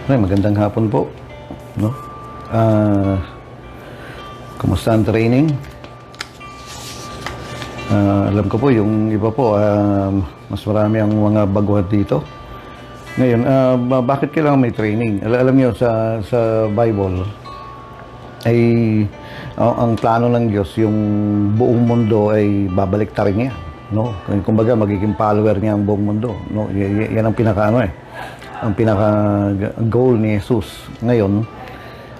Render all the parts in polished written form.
Ay, magandang hapon po, no? Ah, Kumusta ang training? Alam ko po yung iba po, mas marami ang mga baguhan dito. Ngayon, bakit kailangan may training? Alam niyo sa Bible ay ang plano ng Diyos yung buong mundo ay babaliktarin niya, no? Kumbaga magiging follower niya ang buong mundo, no? Yan ang ang pinaka goal ni Jesus. Ngayon,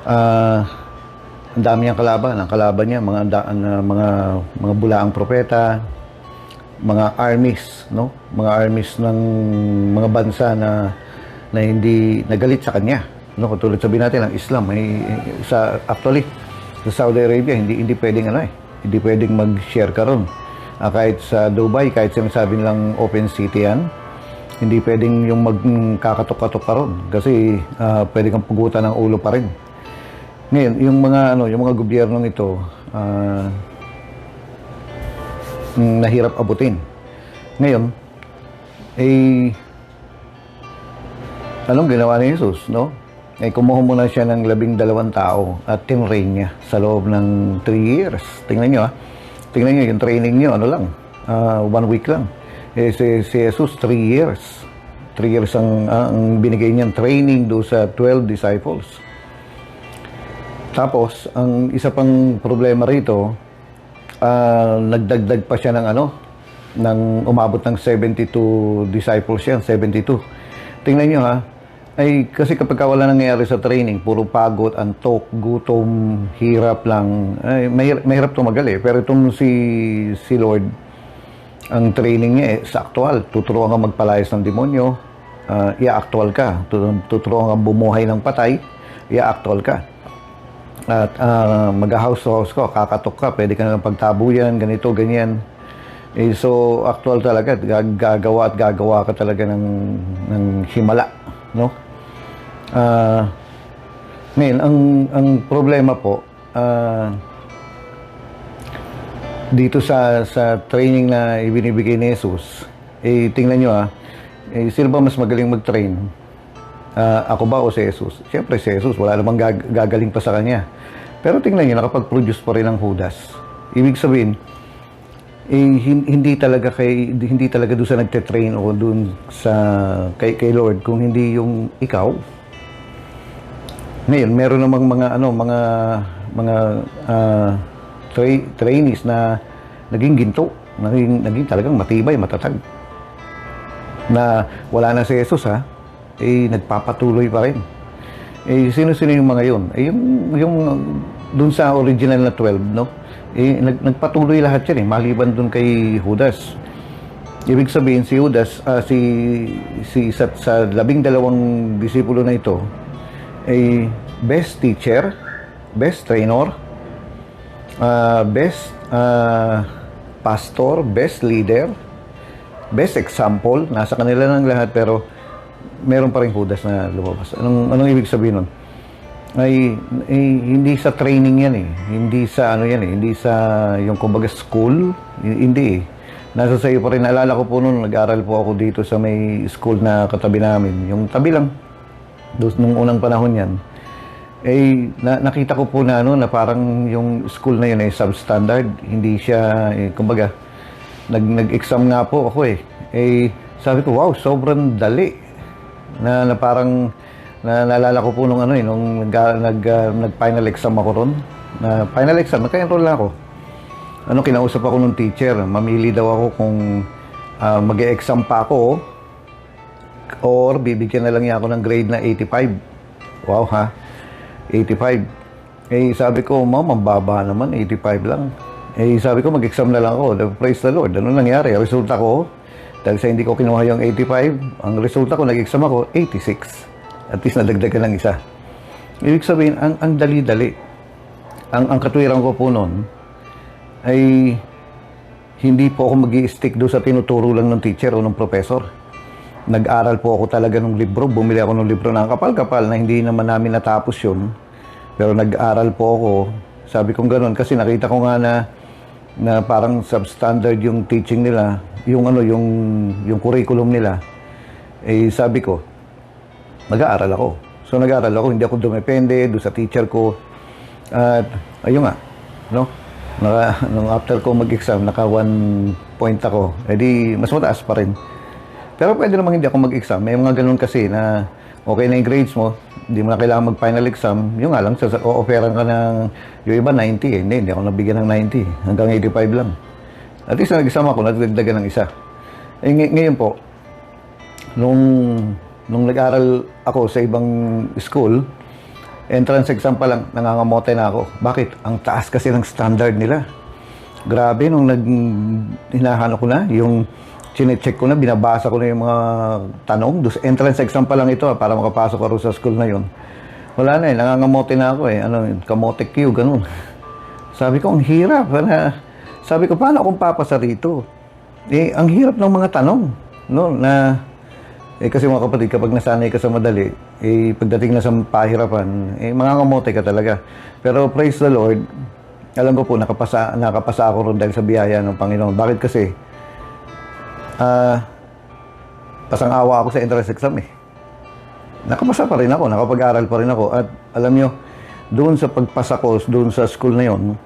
ang dami niyang kalaban. Ang kalaban niya mga bulaang propeta, mga armies, no? Mga armies ng mga bansa na hindi nagalit sa kanya, no? Katulad sabihin natin ang Islam actually sa Saudi Arabia hindi pwedeng hindi pwedeng mag-share ka ron. Kahit sa Dubai, kahit sinasabi nilang open city yan, hindi pwedeng yung magkakatok-katok ka ron kasi pwede kang pugutan ng ulo pa rin. Ngayon, yung mga gobyernong ito nahirap abutin. Ngayon, anong ginawa ni Jesus, no? Kumuha muna siya ng 12 tao at tinrain niya sa loob ng 3 years. Tingnan niyo, Tingnan niyo yung training niyo, 1 week lang. Si Jesus, 3 years. 3 years ang binigay niyang training do sa 12 disciples. Tapos, ang isa pang problema rito, nagdagdag pa siya ng umabot ng 72 disciples yan, 72. Tingnan niyo kasi kapag wala nangyayari sa training, puro pagod, antok, gutom, hirap lang, mahirap tumagal Pero itong si Lord, ang training niya sa actual. Tuturuan ka magpalayas ng demonyo, i-actual ka. Tuturuan ka bumuhay ng patay, i-actual ka. At mag-house to house ka, kakatok ka, pwede ka na pagtabuyan, ganito, ganyan. So, actual talaga, gagawa ka talaga ng himala, no? Ngayon, ang problema po, dito sa training na ibinibigay ni Jesus, tingnan nyo sino ba mas magaling mag-train? Ako ba o si Jesus? Siyempre si Jesus, wala namang gagaling pa sa kanya. Pero tingnan nyo, nakapag-produce pa rin ang Judas. Ibig sabihin, hindi talaga doon sa nagte-train o doon sa kay Lord, kung hindi yung ikaw. Ngayon, meron namang mga trainees na naging ginto, naging talagang matibay, matatag. Na wala na si Jesus nagpapatuloy pa rin. Sino-sino yung mga yun? Yung dun sa original na 12, no? Nagpatuloy lahat yan maliban dun kay Judas. Ibig sabihin si Judas, sa 12 disipulo na ito, best teacher, best trainer, best pastor, best leader, best example, nasa kanila ng lahat, pero meron pa rin Judas na lumabas. Anong ibig sabihin nun? Hindi sa training yan hindi sa hindi sa yung kumbaga school, hindi nasa sayo pa rin. Naalala ko po noon, nag-aral po ako dito sa may school na katabi namin, yung tabi lang nung unang panahon yan. Nakita ko po na parang yung school na yun substandard, hindi siya kumbaga nag-exam nga po ako sabi ko, wow, sobrang dali na parang naalala ko po nung nag-final exam ako ron. Final exam, nagka-enroll na ako. Kinausap ako nung teacher, mamili daw ako kung mag-e-exam pa ako or bibigyan na lang niya ako ng grade na 85. Wow 85. Sabi ko, mababa naman, 85 lang. Sabi ko, mag-exam na lang ako. Praise the Lord. Ano nangyari? Resulta ko, dahil sa hindi ko kinuha yung 85, ang resulta ko, nag-exam ako, 86. At least nadagdagan ng isa. Ibig sabihin, ang dali-dali. Ang katwiran ko po noon ay hindi po ako mag-i-stick doon sa tinuturo lang ng teacher o ng professor. Nag-aral po ako talaga ng libro. Bumili ako ng libro na kapal-kapal na hindi naman namin natapos yun. Pero nag-aral po ako. Sabi kong gano'n kasi nakita ko nga na parang substandard yung teaching nila, yung curriculum nila. Sabi ko, mag-aaral ako. So nag-aral ako, hindi ako dumepende doon sa teacher ko. At ayun nga, no? Nung after ko mag-exam, naka 1 point ako. Eh di, mas mataas pa rin. Pero pwede namang hindi ako mag-exam. May mga ganun kasi na okay na yung grades mo, hindi mo na kailangan mag-final exam. Yung nga lang, o-offeran ka ng, yung iba 90 eh. Hindi ako nabigyan ng 90. Hanggang 85 lang. At least nag-exam ako, nadagdagan ng isa. Eh ngayon po, nung nag-aral ako sa ibang school, entrance exam pa lang, nangangamote na ako. Bakit? Ang taas kasi ng standard nila. Grabe, nung hinahanap ko na, yung chinecheck ko na, binabasa ko na yung mga tanong. Entrance exam pa lang ito para makapasok ako sa school na yun. Wala na eh, nangangamote na ako eh. Kamote Q, ganun. Sabi ko, ang hirap. Sabi ko, paano akong papasa rito? Eh, ang hirap ng mga tanong. No, kasi mga kapatid, kapag nasanay ka sa madali, pagdating na sa pahirapan, mangangamote ka talaga. Pero praise the Lord, alam ko po, nakapasa ako ron dahil sa biyaya ng Panginoon. Bakit kasi? Pasang-awa ako sa entrance exam eh. Nakapasa pa rin ako, nakapag-aral pa rin ako. At alam nyo, doon sa pagpasa ko, doon sa school na yon,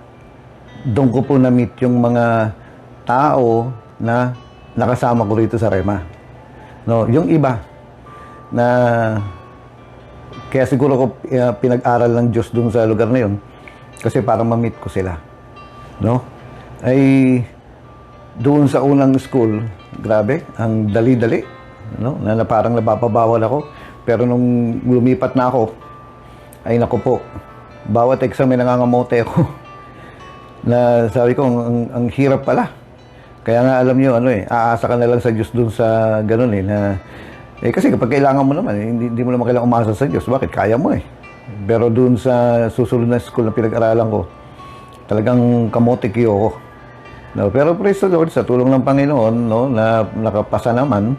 doon ko po na-meet yung mga tao na nakasama ko rito sa Rema. No, yung iba na kaya siguro ko pinag-aral ng Diyos doon sa lugar na yon kasi para ma-meet ko sila. No? Ay doon sa unang school, grabe, ang dali-dali, no? Na parang napapabawal ako. Pero nung lumipat na ako, ay naku po, bawat exam may nangangamote ako. Na sabi ko, ang hirap pala. Kaya nga alam niyo, aasa ka na lang sa Diyos doon sa ganun na, kasi kapag kailangan mo naman, hindi mo naman kailangan umasa sa Diyos. Bakit? Kaya mo eh. Pero doon sa susunod na school na pinag-aralan ko, talagang kamote kiyo ako. No, pero praise the Lord, sa tulong ng Panginoon, no, na nakapasa naman.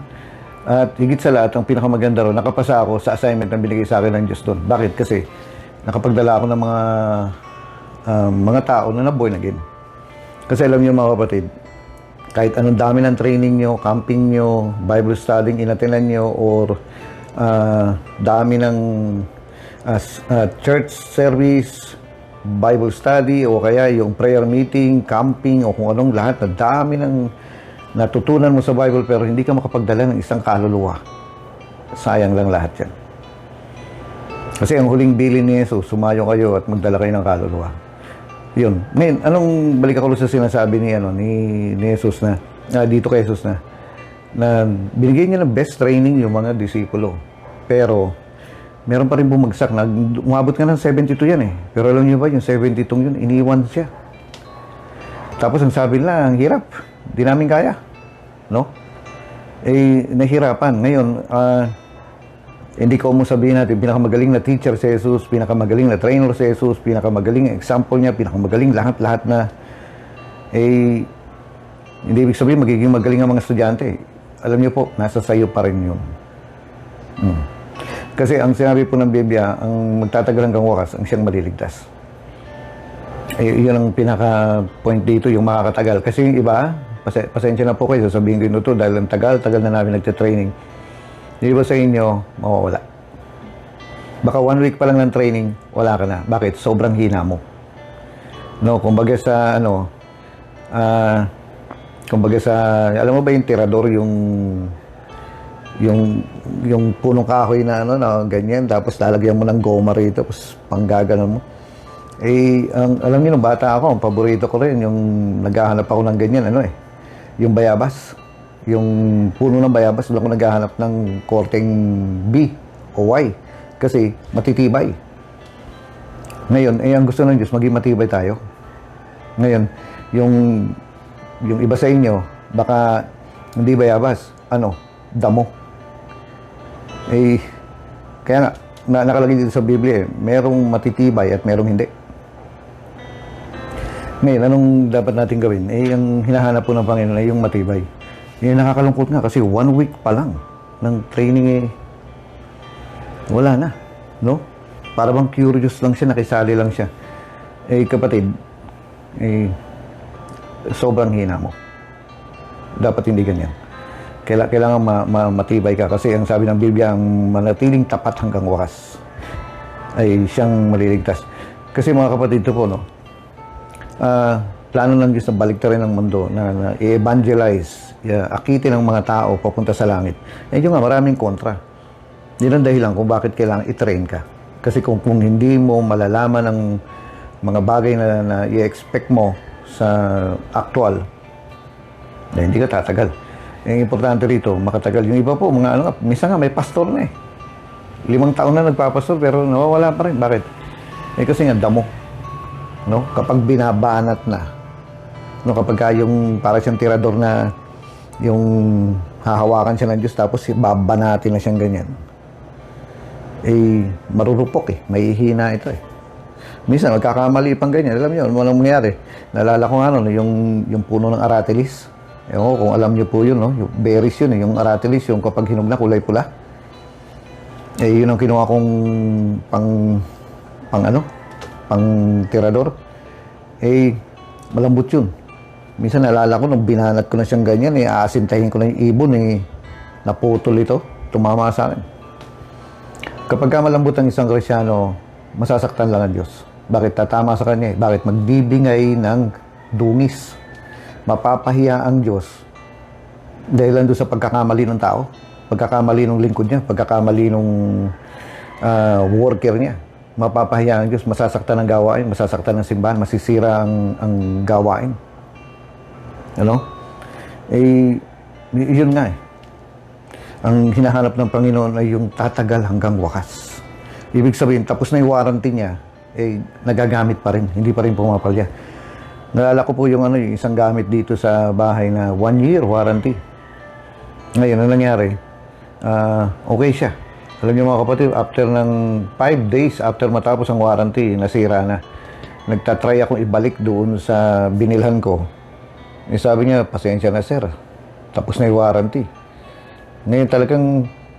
At higit sa lahat, ang pinakamaganda ron, nakapasa ako sa assignment na binigay sa akin ng Diyos doon. Bakit? Kasi nakapagdala ako ng mga tao na born again. Kasi alam niyo mga kapatid, kahit anong dami ng training nyo, camping nyo, Bible studying inatinan nyo, or dami ng church service, Bible study, o kaya yung prayer meeting, camping, o kung anong lahat, na dami ng natutunan mo sa Bible pero hindi ka makapagdala ng isang kaluluwa. Sayang lang lahat yan. Kasi ang huling bilin ni Jesus, sumayo kayo at magdala kayo ng kaluluwa. Yun. Ngayon, anong balik ako sa sinasabi ni Jesus na, dito kay Jesus na binigay niya ng best training yung mga disipulo. Pero, meron pa rin bumagsak. Umabot nga ng 72 yan eh. Pero alam niyo ba, yung 72 yun, iniwan siya. Tapos ang sabi nila, ang hirap. Di namin kaya. No? Nahirapan. Ngayon, hindi ko mo sabihin natin, pinakamagaling na teacher si Jesus, pinakamagaling na trainer si Jesus, pinakamagaling example niya, pinakamagaling lahat-lahat na, hindi ibig sabihin, magiging magaling ang mga estudyante. Alam niyo po, nasa sayo pa rin yun. Kasi ang sinabi po ng Biblia, ang magtatagal hanggang wakas, ang siyang maliligtas. Yun ang pinaka-point dito, yung makakatagal. Kasi yung iba, pasensya na po kayo, sasabihin ko ito dahil ang tagal na namin nagte-training. Yung iba sa inyo, mawawala. Baka 1 week pa lang ng training, wala ka na. Bakit? Sobrang hina mo. No, kumbaga sa, alam mo ba yung tirador, yung punong kahoy na ganyan, tapos lalagyan mo ng goma rito, tapos panggaganon mo. Alam niyo, nung bata ako, ang paborito ko rin, yung naghahanap ako ng ganyan, yung bayabas. Yung puno ng bayabas, doon ako naghahanap ng korteng B o Y. Kasi matitibay. Ngayon, ang gusto ng Diyos, maging matibay tayo. Ngayon, yung iba sa inyo, baka hindi bayabas, damo. Kaya nga, nakalagay dito sa Biblia, merong matitibay at merong hindi. Ngayon, anong dapat natin gawin? Yung hinahanap po ng Panginoon ay yung matibay. Nakakalungkot nga kasi 1 week pa lang ng training wala na, no? Para bang curious lang siya, nakisali lang siya. Kapatid, sobrang hina mo. Dapat hindi ganyan. Kailangan matibay ka kasi ang sabi ng Biblia, ang manatiling tapat hanggang wakas. ay siyang maliligtas. Kasi mga kapatid ko po, no, plano ng Diyos na baliktarin ang mundo, na i-evangelize, akitin ang mga tao papunta sa langit. Medyo nga, maraming kontra. Yun ang dahilan kung bakit kailangan i-train ka. Kasi kung hindi mo malalaman ang mga bagay na i-expect mo sa actual, na hindi ka tatagal. Ang importante rito, makatagal. Yung iba po, mga ano, minsan nga may pastor na eh. 5 taon na nagpapastor pero nawawala pa rin. Bakit? Kasi nga damo. No? Kapag binabanat na, no, kapag yung para siyang tirador na yung hahawakan siya ng Diyos tapos babanatin na siyang ganyan, marurupok may hihina ito Minsan magkakamali pang ganyan. Alam niyo, ano mangyari? Naalala ko nga yung puno ng aratilis. Ewan ko kung alam niyo po yun, no? Yung berries yun, yung aratilis, yung kapag hinog na kulay pula. Yun ang kinuha kong pang tirador. Malambot yun. Minsan naalala ko, nung binanat ko na siyang ganyan, aasintahin ko na yung ibon, naputol ito, tumama sa akin. Kapag malambot ang isang Kristyano, masasaktan lang ang Diyos. Bakit? Tatama sa kanya. Bakit? Magbibingay ng dungis. Mapapahiya ang Diyos dahil doon sa pagkakamali ng tao, pagkakamali ng lingkod niya, pagkakamali ng worker niya. Mapapahiya ang Diyos, masasaktan ang gawain, masasaktan ang simbahan, masisira ang gawain. Ano? Yun nga Ang hinahanap ng Panginoon ay yung tatagal hanggang wakas. Ibig sabihin, tapos na yung warranty niya, nagagamit pa rin, hindi pa rin pumapalya. Nalala ko po yung isang gamit dito sa bahay na 1 year warranty. Ngayon, ano nangyari? Okay siya. Alam niyo mga kapatid, after ng 5 days after matapos ang warranty, nasira na. Nagtatry akong ibalik doon sa binilhan ko. Sabi niya, pasensya na sir. Tapos na yung warranty. Ngayon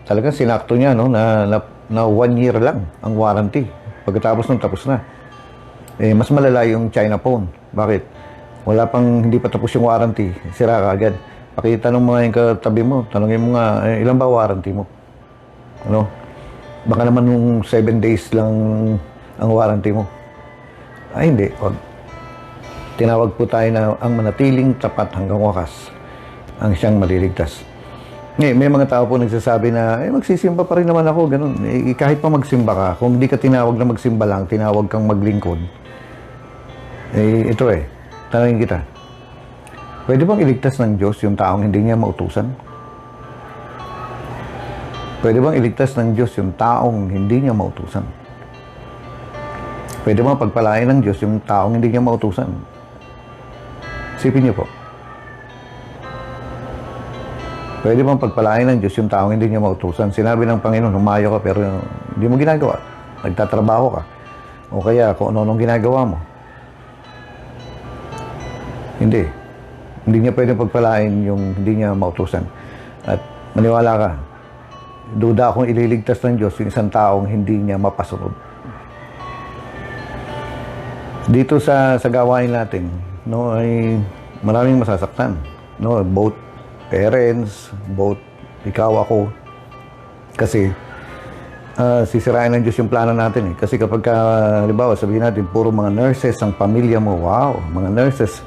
talagang sinakto niya, no, na 1 year lang ang warranty. Pagkatapos nun, tapos na. Mas malala yung China phone. Bakit? Hindi pa tapos yung warranty. Sira ka agad. Pakitanong mo nga yung katabi mo. Tanongin mo nga, ilan ba warranty mo? Ano? Baka naman nung 7 days lang ang warranty mo. Hindi. Wag. Tinawag po tayo na ang manatiling tapat hanggang wakas ang siyang maliligtas. Ngayon, may mga tao po nagsasabi na, magsisimba pa rin naman ako, ganun. Kahit pa magsimba ka, kung hindi ka tinawag na magsimba lang, tinawag kang maglingkod, ito tanongin kita. Pwede bang iligtas ng Diyos yung taong hindi niya mautusan? Pwede bang iligtas ng Diyos yung taong hindi niya mautusan? Pwede bang pagpalain ng Diyos yung taong hindi niya mautusan? Isipin niyo po. Pwede bang pagpalain ng Diyos yung taong hindi niya mautusan? Sinabi ng Panginoon, humayo ka pero hindi mo ginagawa. Nagtatrabaho ka. O kaya kung ano-anong ginagawa mo. Hindi. Hindi niya pwedeng pagpalain yung hindi niya mautusan. At maniwala ka, duda akong ililigtas ng Diyos yung isang taong hindi niya mapasunod. Dito sa gawain natin, no, ay maraming masasaktan. No, both parents, both ikaw, ako. Kasi sisirain ng Diyos yung plano natin Kasi kapag halimbawa, sabihin natin, puro mga nurses ang pamilya mo. Wow, mga nurses,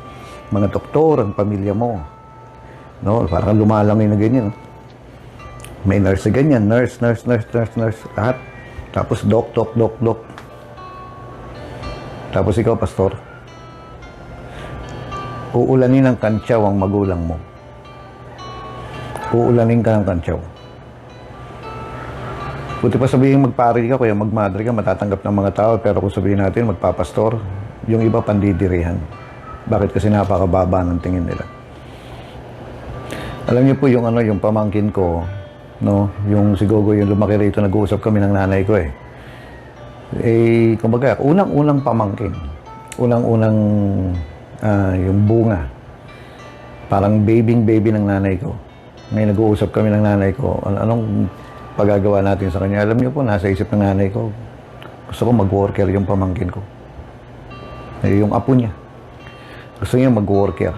mga doktor ang pamilya mo. No, parang lumalangoy na ganyan. May nurse na ganyan, nurse, lahat. Tapos doc. Tapos ikaw, pastor. Uulanin ng kantsaw ang magulang mo. Uulanin ka ng kantsaw. Buti pa sabihin magpari ka, kaya magmadre ka, matatanggap ng mga tao. Pero kung sabihin natin magpapastor, yung iba pandidirihan. Bakit? Kasi napakababa ng tingin nila. Alam niyo po yung pamangkin ko, no, yung si Gogo, yung lumaki rito, nag-uusap kami ng nanay ko kumbaga, unang-unang pamangkin, unang-unang yung bunga, parang baby ng nanay ko. Ngayon nag-uusap kami ng nanay ko, anong pagagawa natin sa kanya. Alam niyo po, nasa isip ng nanay ko, gusto ko mag-worker yung pamangkin ko. Yung apo niya. Gusto niya mag-worker.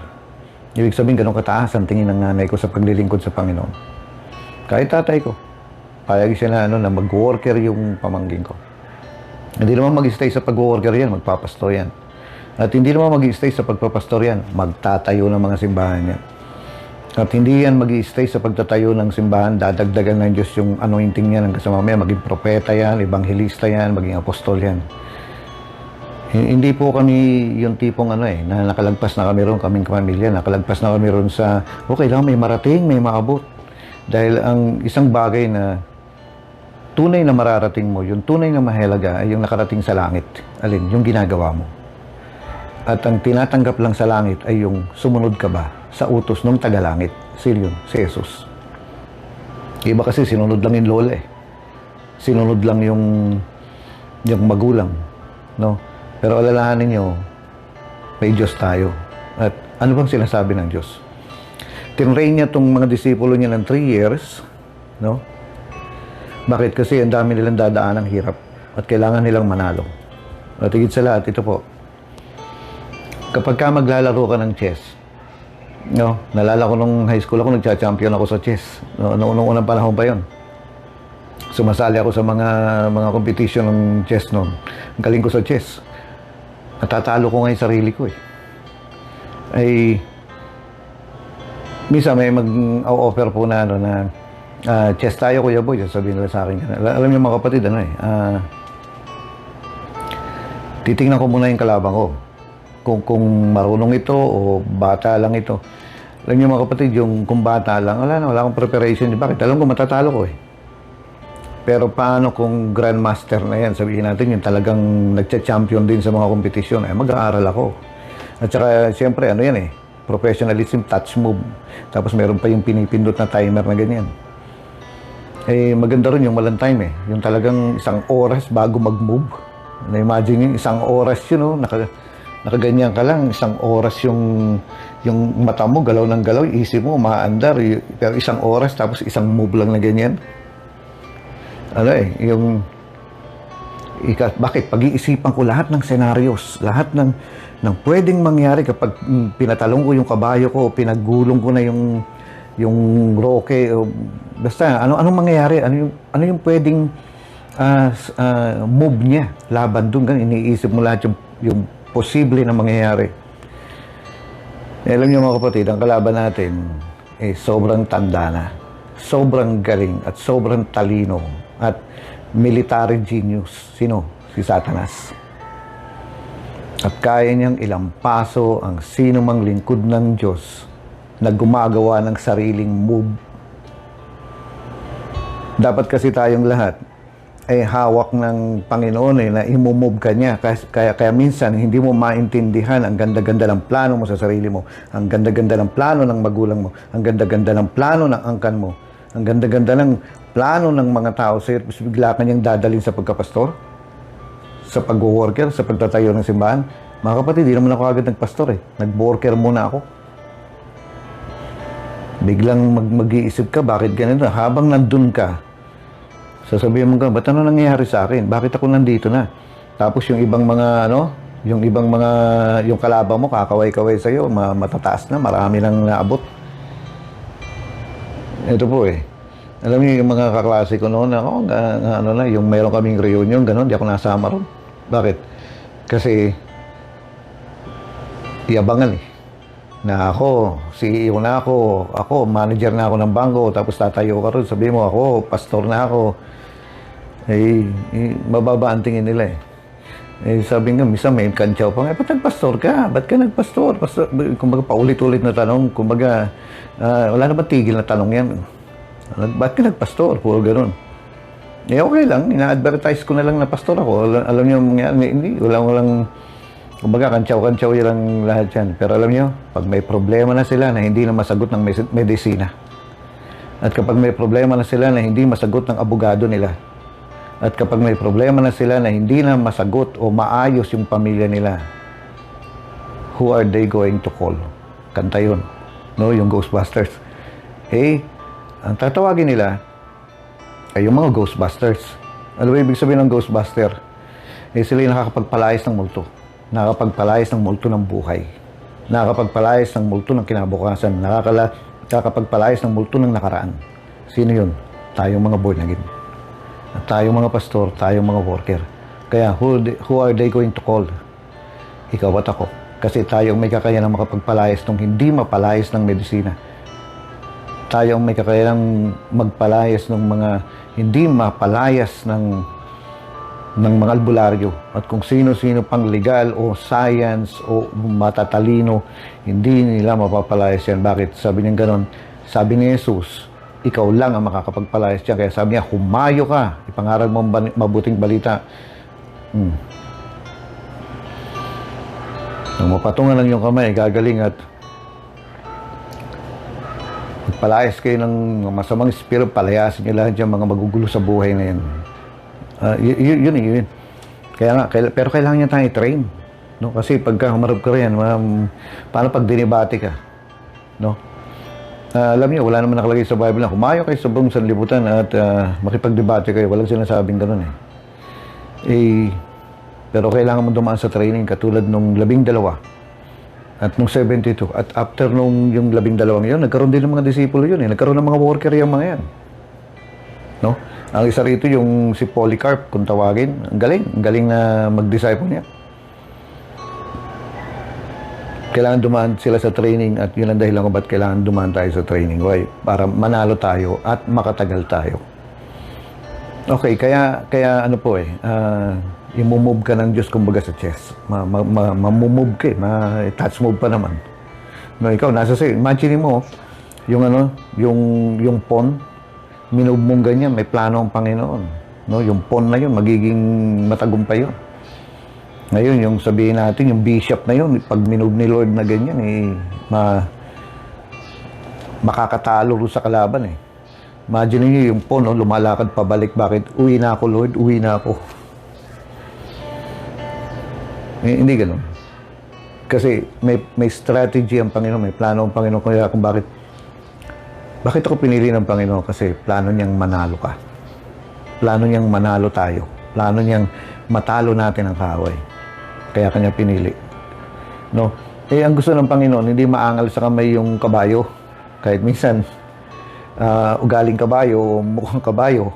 Ibig sabihin, ganun kataas ang tingin ng nanay ko sa paglilingkod sa Panginoon. Kahit tatay ko, payag siya na mag-worker yung pamangkin ko. Hindi naman mag-stay sa pag-worker yan, magpapastor yan. At hindi naman mag-stay sa pagpapastor yan, magtatayo ng mga simbahan yan. At hindi yan mag-stay sa pagtatayo ng simbahan, dadagdagan ng Diyos yung anointing niya ng kasama mamaya, maging propeta yan, ebanghelista yan, maging apostol yan. Hindi po kami yung tipong na nakalagpas na kami ron, kaming pamilya, nakalagpas na kami ron sa, okay lang, may marating, may maabot. Dahil ang isang bagay na tunay na mararating mo, yung tunay na mahalaga ay yung nakarating sa langit. Alin? Yung ginagawa mo. At ang tinatanggap lang sa langit ay yung sumunod ka ba sa utos ng tagalangit. Sino yun? Si Jesus. Iba kasi sinunod lang yung lola eh. Sinunod lang yung magulang. No? Pero alalahanin nyo, may Diyos tayo. At ano bang sinasabi ng Diyos? Tinrain niya itong mga disipulo niya ng 3 years. No? Bakit? Kasi ang dami nilang dadaan ng hirap at kailangan nilang manalo. At higit sa lahat, ito po. Kapag ka maglalaro ka ng chess, no? Nalala ko nung high school ako, nagcha-champion ako sa chess. No? Noong unang panahon pa yon. Sumasali ako sa mga competition ng chess noon. Ang galing ko sa chess. Natatalo ko nga yung sarili ko eh. Ay, minsan may mag-offer po na chess tayo, Kuya Boy. Sabihin nila sa akin. Alam niyo mga kapatid, titingnan ko muna yung kalabang ko. Kung marunong ito o bata lang ito. Alam niyo mga kapatid, kung bata lang, wala akong preparation. Bakit? Alam ko matatalo ko eh. Pero paano kung grandmaster na yan? Sabihin natin yung talagang nagcha-champion din sa mga kompetisyon. Mag-aaral ako. At saka, siyempre, yan eh. Professionalism, touch move. Tapos meron pa yung pinipindot na timer na ganyan. Maganda rin yung walang time eh. Yung talagang 1 oras bago mag-move. Na-imagine yung 1 oras yun, nakaganyan ka lang. 1 oras yung mata mo, galaw ng galaw. Isip mo, maandar. Pero 1 oras, tapos 1 move lang na ganyan. Bakit? Pag-iisipan ko lahat ng senaryos, lahat ng pwedeng mangyari kapag pinatalong ko yung kabayo ko, pinaggulong ko na yung roke, o basta, anong mangyayari? Ano yung pwedeng move niya laban doon? Iniisip mo lahat yung posible na mangyayari. Alam niyo mga kapatid, ang kalaban natin sobrang tanda na, sobrang galing at sobrang talino at military genius. Sino? Si Satanas. At kaya niyang ilampaso ang sino mang lingkod ng Diyos na gumagawa ng sariling move. Dapat kasi tayong lahat ay hawak ng Panginoon na imumove ka niya. Kaya minsan hindi mo maintindihan ang ganda-ganda ng plano mo sa sarili mo, ang ganda-ganda ng plano ng magulang mo, ang ganda-ganda ng plano ng angkan mo, ang ganda-ganda ng plano ng mga tao sa'yo, bigla ka niyang dadalhin sa pagkapastor, sa pag-worker, sa pagtatayo ng simbahan. Mga kapatid, di naman ako agad nagpastor eh. Nag-worker muna ako. Biglang mag-iisip ka, bakit ganito? Habang nandun ka, sasabihin mo ka, ba't ano nangyayari sa akin? Bakit ako nandito na? Tapos yung ibang mga, yung kalaban mo, kakaway-kaway sa'yo, matataas na, marami nang naabot. Ito po eh. Alam niyo yung mga kaklase ko noon, yung meron kaming reunion, gano'n, di ako nasama ron. Bakit? Kasi, yabangan eh. Na ako, CEO na ako, manager na ako ng bangko, tapos tatayo ka ron, sabi mo ako, pastor na ako. Mababa ang tingin nila eh. Sabi nga, misa may kantsaw pa nga, ba't nagpastor ka? Ba't ka nagpastor? Kumbaga, paulit-ulit na tanong, kumbaga, wala na ba tigil na tanong yan? Ba't ka nagpastor? Puro ganun. Okay lang, ina-advertise ko na lang na pastor ako. Alam niyo, hindi, walang, kumbaga, kantsaw-kantsaw yan lang lahat yan. Pero alam niyo, pag may problema na sila na hindi na masagot ng medisina, at kapag may problema na sila na hindi masagot ng abogado nila, at kapag may problema na sila na hindi na masagot o maayos yung pamilya nila, who are they going to call? Kanta yun. No, yung Ghostbusters. Ang tatawagin nila ay yung mga Ghostbusters. Ano ba ibig sabihin ng Ghostbuster? Sila yung nakakapagpalayas ng multo. Nakakapagpalayas ng multo ng buhay. Nakakapagpalayas ng multo ng kinabukasan. Nakakapagpalayas ng multo ng nakaraan. Sino yun? Tayong mga born again. At tayong mga pastor, tayong mga worker. Kaya who are they going to call? Ikaw at ako. Kasi tayo ang may kakayanang makapagpalayas ng hindi mapalayas ng medisina. Tayo ang may kakayanang magpalayas ng mga hindi mapalayas ng mga albularyo. At kung sino-sino pang legal o science o matatalino, hindi nila mapapalayas yan. Bakit? Sabi niya ganon. Sabi ni Jesus, ikaw lang ang makakapagpalayas yan. Kaya sabi niya, humayo ka. Ipangaral mo ang mabuting balita. Nang mapatungan lang yung kamay, gagaling at magpalayas kayo ng masamang espiritu, palayasin niyo lahat yung mga magugulo sa buhay na yan. Yun. Kaya nga, pero kailangan niya tayo i-train. No? Kasi pagka humarap ka rin, paano pag dinibati ka? No? Alam niyo, wala naman nakalagay sa Bible na humayo kayo sa buong sanlibutan at makipagdebate kayo. Walang sinasabing gano'n pero kailangan mo dumaan sa training katulad nung 12 at nung 72. At after nung yung 12 yun, nagkaroon din ng mga disipulo yun. Nagkaroon ng mga worker yung mga yan. No? Ang isa rito yung si Polycarp, kung tawagin. Ang galing na mag-disciple niya. Kailangan dumaan sila sa training at yun ang dahilan kung ba't kailangan dumaan tayo sa training. Why? Para manalo tayo at makatagal tayo. Okay, kaya ano po i-move ka ng Diyos kumbaga sa chess. Ma-move ka touch move pa naman. No, ikaw, nasa sa'yo. Imagine mo, yung pawn, minove mong ganyan, may plano ang Panginoon. No, yung pawn na yun, magiging matagumpay yun. Ngayon, yung sabihin natin, yung bishop na yun, pag minove ni Lord na ganyan, makakatalo sa kalaban Imagine niyo yung pawn, lumalakad pabalik. Bakit? Uwi na ako, Lord. Uwi na ako. Hindi ganun. Kasi may strategy ang Panginoon, may plano ang Panginoon. Kaya kung bakit ako pinili ng Panginoon? Kasi plano niyang manalo ka. Plano niyang manalo tayo. Plano niyang matalo natin ang kaaway. Kaya kanya pinili. No? Ang gusto ng Panginoon, hindi maangal sa kamay yung kabayo. Kahit minsan, ugaling kabayo o mukhang kabayo.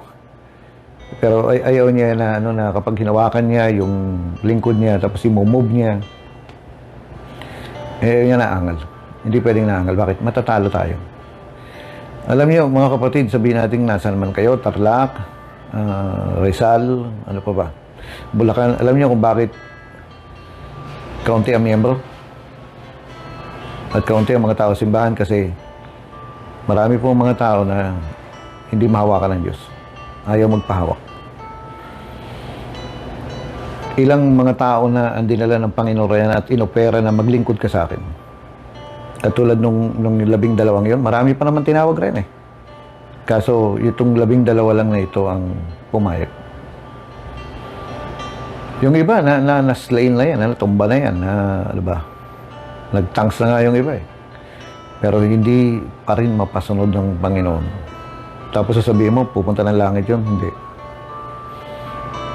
Pero ayaw niya na kapag hinawakan niya yung lingkod niya tapos i-move niya. Ayaw niya naangal. Hindi pwedeng naangal. Bakit? Matatalo tayo. Alam niyo, mga kapatid, sabihin natin nasaan man kayo, Tarlac, Rizal, ano pa ba? Bulacan. Alam niyo kung bakit kaunti ang miyembro? At kaunti ang mga tao simbahan kasi marami pong mga tao na hindi mahawakan ng Diyos. Ayaw magpahawak. Ilang mga tao na ang dinala ng Panginoon at inopera na maglingkod ka sa akin. Katulad nung 12 yun, marami pa naman tinawag rin Kaso, itong 12 lang na ito ang pumayag. Yung iba, na-slain na yan, natumba na yan, ano ba? Nag-tanks na nga yung iba Pero hindi pa rin mapasunod ng Panginoon. Tapos sasabihin mo, pupunta ng langit yun. Hindi.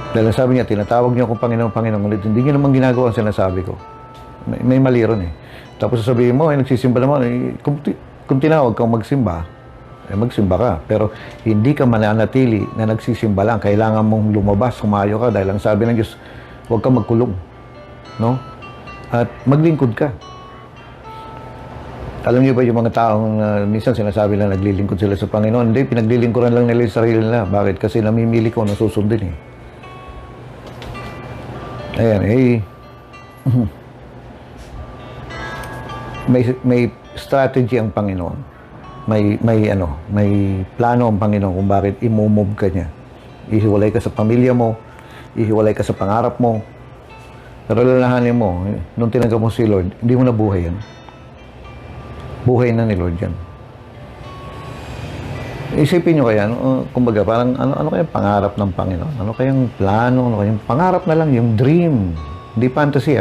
Dahil sabi niya, tinatawag niyo akong Panginoon, Panginoon. Ulit, hindi niyo naman ginagawa ang sinasabi ko. May mali ron Tapos sasabihin mo, nagsisimba naman. Kung tinawag kang magsimba, magsimba ka. Pero hindi ka mananatili na nagsisimba lang. Kailangan mong lumabas, humayo ka. Dahil ang sabi ng Diyos, huwag kang magkulong. No? At maglingkod ka. Alam niyo ba yung mga taong minsan sinasabi lang naglilingkod sila sa Panginoon? Hindi, pinaglilingkuran lang nila yung sarili nila. Bakit? Kasi namimili ko na susundin Ayan, may strategy ang Panginoon. May plano ang Panginoon kung bakit i-move ka niya. Ihiwalay ka sa pamilya mo, ihiwalay ka sa pangarap mo. Pero lalahanin mo, nung tinanggap mo si Lord, hindi mo nabuhay yan. Buhay na ni Lord yan. Isipin nyo kaya, kumbaga, parang ano kayang pangarap ng Panginoon? Ano kayang plano? Ano kayang pangarap na lang? Yung dream. Hindi fantasy,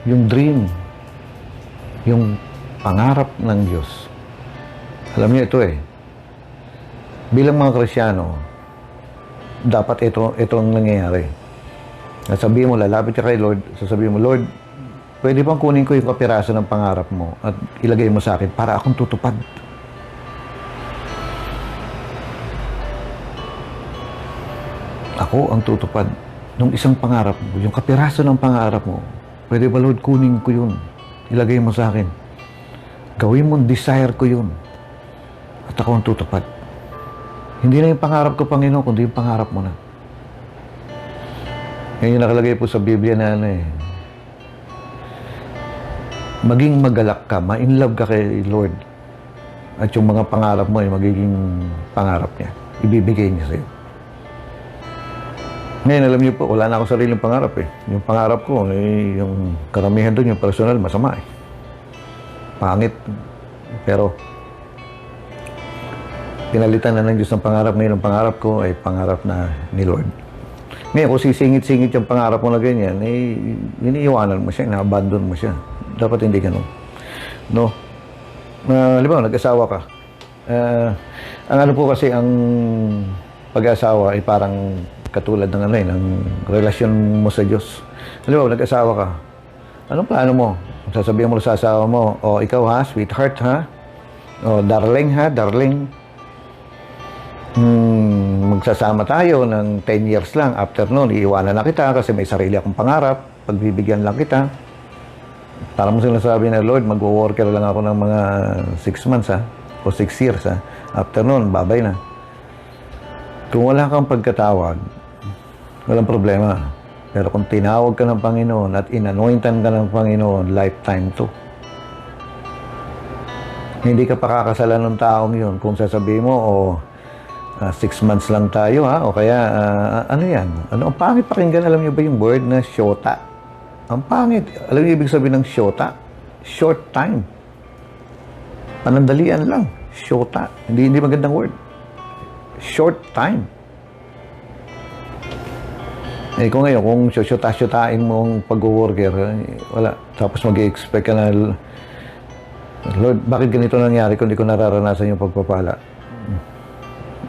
Yung dream. Yung pangarap ng Diyos. Alam niyo ito Bilang mga Kristyano, dapat ito ang nangyayari. Sabihin mo, lalapit ka kay Lord, sasabihin mo, Lord, pwede bang kunin ko yung kapiraso ng pangarap mo at ilagay mo sa akin para akong tutupad? Ako ang tutupad. nung isang pangarap mo, yung kapiraso ng pangarap mo, pwede ba Lord, kunin ko yun. Ilagay mo sa akin. Gawin mo, desire ko yun. At ako ang tutupad. Hindi na yung pangarap ko, Panginoon, kundi yung pangarap mo na. Yan yung nakalagay po sa Biblia na maging magalak ka, ma-inlove ka kay Lord. At yung mga pangarap mo ay magiging pangarap niya. Ibibigay niya sa'yo. Ngayon, alam niyo po, wala na akong sariling pangarap eh. Yung pangarap ko, yung karamihan doon, yung personal, masama eh. Pangit. Pero, pinalitan na ng Diyos ng pangarap. Ngayon, ang pangarap ko ay pangarap na ni Lord. Ngayon, kung sisingit-singit yung pangarap mo na ganyan, iniiwanan mo siya, ina-abandon mo siya. Dapat hindi ganun. No? Halimbawa, nag-asawa ka. Ang ano po kasi, ang pag-asawa ay parang katulad ng ng relasyon mo sa Diyos. Halimbawa, nag-asawa ka. Anong plano mo? Sasabihin mo sa asawa mo, o ikaw ha, sweetheart ha, o darling ha, darling. Magsasama tayo ng 10 years lang. After noon, iiwanan na kita kasi may sarili akong pangarap. Pagbibigyan lang kita. Para mo silang sabi na, Lord, mag-worker lang ako ng mga 6 months ha, o 6 years ha. After noon, babay na. Kung wala kang pagkatawag, walang problema. Pero kung tinawag ka ng Panginoon at inanointan ka ng Panginoon, lifetime to. Hindi ka pakakasalan ng taong yun. Kung sasabihin mo, 6 months lang tayo ha, o kaya, ano yan? Ano, ang pangit pakinggan, alam niyo ba yung word na shota? Ang pangit. Alam niyo ibig sabihin ng shota? Short time. Panandalian lang. Shota. Hindi magandang word. Short time. Eh kung ngayon, kung shotahin mo ang pag-worker, wala. Tapos mag-expect ka na, Lord, bakit ganito nangyari kung di ko nararanasan yung pagpapala?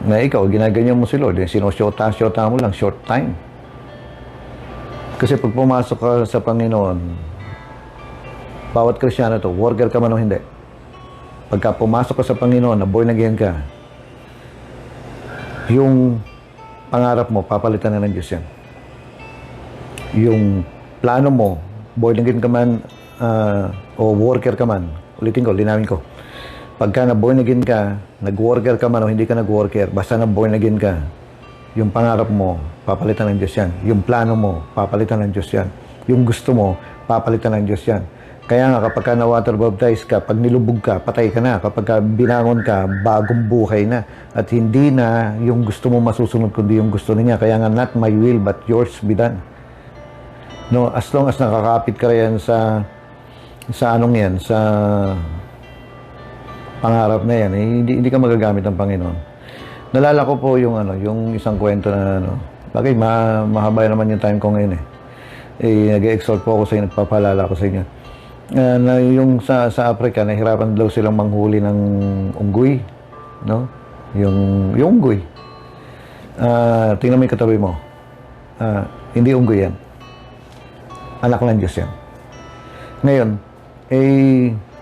Na ikaw, ginaganyan mo si Lord. Sinushota mo lang, short time. Kasi pag pumasok ka sa Panginoon, bawat Kristiyano to, worker ka man o hindi. Pagka pumasok ka sa Panginoon, na born again ka, yung pangarap mo, papalitan na ng Diyos yan. Yung plano mo, born again ka man, o worker ka man, ulitin ko, linawin ko. Pagka na born again ka, nag-worker ka man o hindi ka nag-worker, basta na born again ka, yung pangarap mo, papalitan ng Diyos yan. Yung plano mo, papalitan ng Diyos yan. Yung gusto mo, papalitan ng Diyos yan. Kaya nga kapag ka na-water baptize ka, pag nilubog ka, patay ka na. Kapag ka binangon ka, bagong buhay na. At hindi na yung gusto mo masusunod, kundi yung gusto niya. Kaya nga, not my will, but yours be done. No, as long as nakakapit ka yan sa anong yan, sa pangarap na yan, hindi ka magagamit ng Panginoon. Nalala ko po yung yung isang kwento na bagay mahaba naman yung time ko ngayon nag-exhort po ako sa inyo, nagpapaalala ko sa inyo. Na yung sa Africa, nahirapan daw silang manghuli ng unggoy, no? Yung unggoy. Tingnan mo yung katabi mo. Hindi unggoy yan. Anak ng Diyos yan. Ngayon,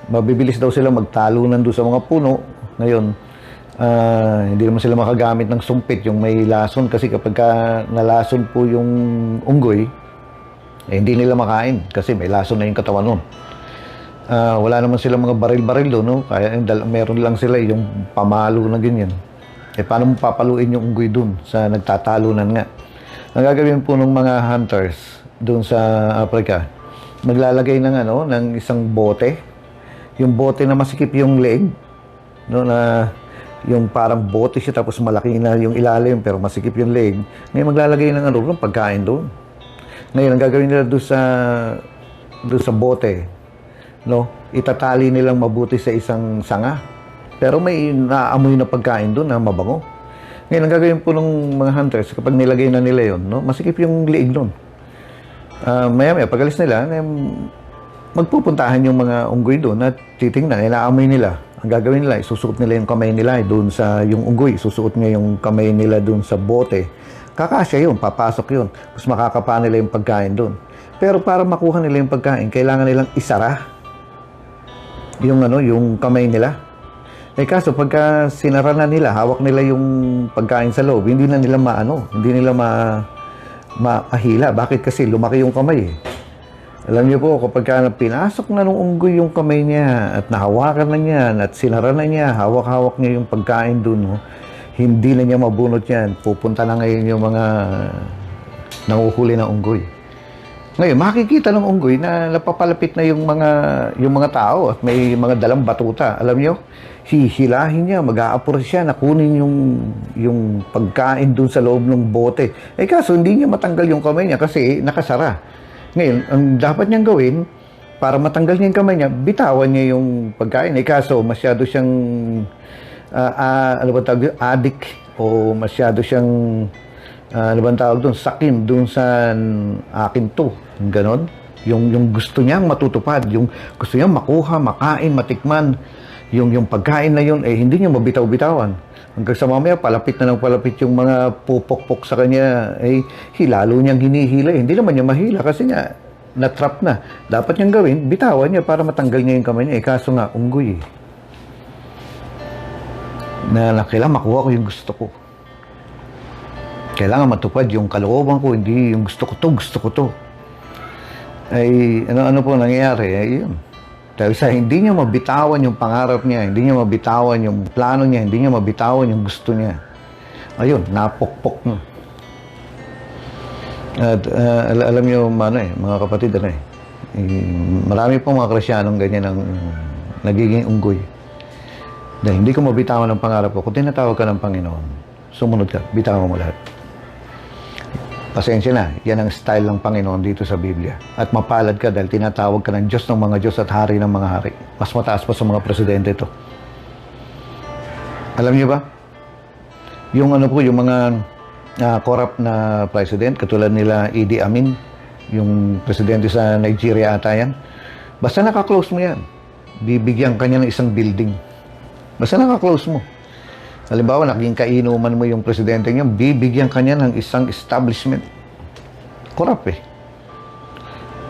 mabibilis daw sila magtalunan doon sa mga puno. Ngayon, hindi naman sila makagamit ng sumpit, yung may lason, kasi kapag nalason po yung unggoy, hindi nila makain kasi may lason na yung katawan nun. Wala naman sila mga baril-baril doon, no? Kaya meron lang sila yung pamalo na ganyan. Paano mo papaluin yung unggoy doon sa nagtatalunan nga? Ang gagawin po ng mga hunters doon sa Africa, maglalagay ng isang bote. Yung bote na masikip yung leg, no, na yung parang bote siya tapos malaki na yung ilalim pero masikip yung leg. Ngayon maglalagay ng ng pagkain doon. Ngayon ang gagawin nila doon sa bote, no, itatali nilang mabuti sa isang sanga. Pero may naamoy na pagkain doon na mabango. Ngayon ang gagawin po ng mga hunters kapag nilagay na nila yon, no, masikip yung liig doon. Maya-maya pag-alis nila, magpupuntahan yung mga unggoy doon at titingnan, inaamoy nila. Ang gagawin nila, isusuot nila yung kamay nila doon sa yung unggoy. Isusuot niya yung kamay nila doon sa bote. Kakasya yun, papasok yun. Tapos makakapa nila yung pagkain doon. Pero para makuha nila yung pagkain, kailangan nilang isara yung kamay nila. Kaso pagka sinara na nila, hawak nila yung pagkain sa loob, hindi na nila hindi nila mahila. Bakit? Kasi lumaki yung kamay eh. Alam niyo po, kapag pinasok na ng unggoy yung kamay niya at nahawakan na niya at sinara na niya, hawak-hawak niya yung pagkain dun, no? Hindi na niya mabunot yan. Pupunta na ngayon yung mga nanguhuli ng unggoy. Ngayon, makikita ng unggoy na napapalapit na yung mga tao at may mga dalang batuta. Alam niyo, hihilahin niya, mag-aapura siya na kunin yung pagkain dun sa loob ng bote. Eh kaso, hindi niya matanggal yung kamay niya kasi nakasara. Ngayon, ang dapat niyang gawin, para matanggal niya yung kamay niya, bitawan niya yung pagkain. Eh kaso, masyado siyang, ano ba tawag, addict o masyado siyang, ano ba tawag doon, sakin doon sa akin to. Ganon. Yung gusto niyang matutupad, yung gusto niyang makuha, makain, matikman, yung pagkain na yun, eh hindi niya mabitaw-bitawan. Hanggang sa mamaya, palapit na ng palapit yung mga pupok-pok sa kanya, eh, lalo niyang hinihila. Hindi naman niya mahila kasi nga, na-trap na. Dapat niyang gawin, bitawan niya para matanggal niya yung kamay niya. Eh, kaso nga, unggoy eh. Na kailangan makuha ko yung gusto ko. Kailangan matupad yung kalooban ko, hindi yung gusto ko to. Ay, ano po nangyayari? Ay, yun. Dahil sa hindi niya mabitawan yung pangarap niya, hindi niya mabitawan yung plano niya, hindi niya mabitawan yung gusto niya. Ayun, napokpok na. At alam niyo, mga kapatid, marami pong mga Krisyanong ganyan ang nagiging unggoy. Dahil hindi ko mabitawan ang pangarap ko. Kung tinatawag ka ng Panginoon, sumunod ka, bitawan mo lahat. Pasensya na, yan ang style ng Panginoon dito sa Biblia. At mapalad ka dahil tinatawag ka ng Diyos ng mga Diyos at Hari ng mga Hari. Mas mataas pa sa mga presidente ito. Alam niyo ba? Yung yung mga corrupt na president, katulad nila Idi Amin, yung presidente sa Nigeria ata yan. Basta nakaklose mo yan, bibigyan ka niya ng isang building. Basta nakaklose mo. Halimbawa, naging kainuman mo yung presidente niya, bibigyan ka niya ng isang establishment. Corrupt eh.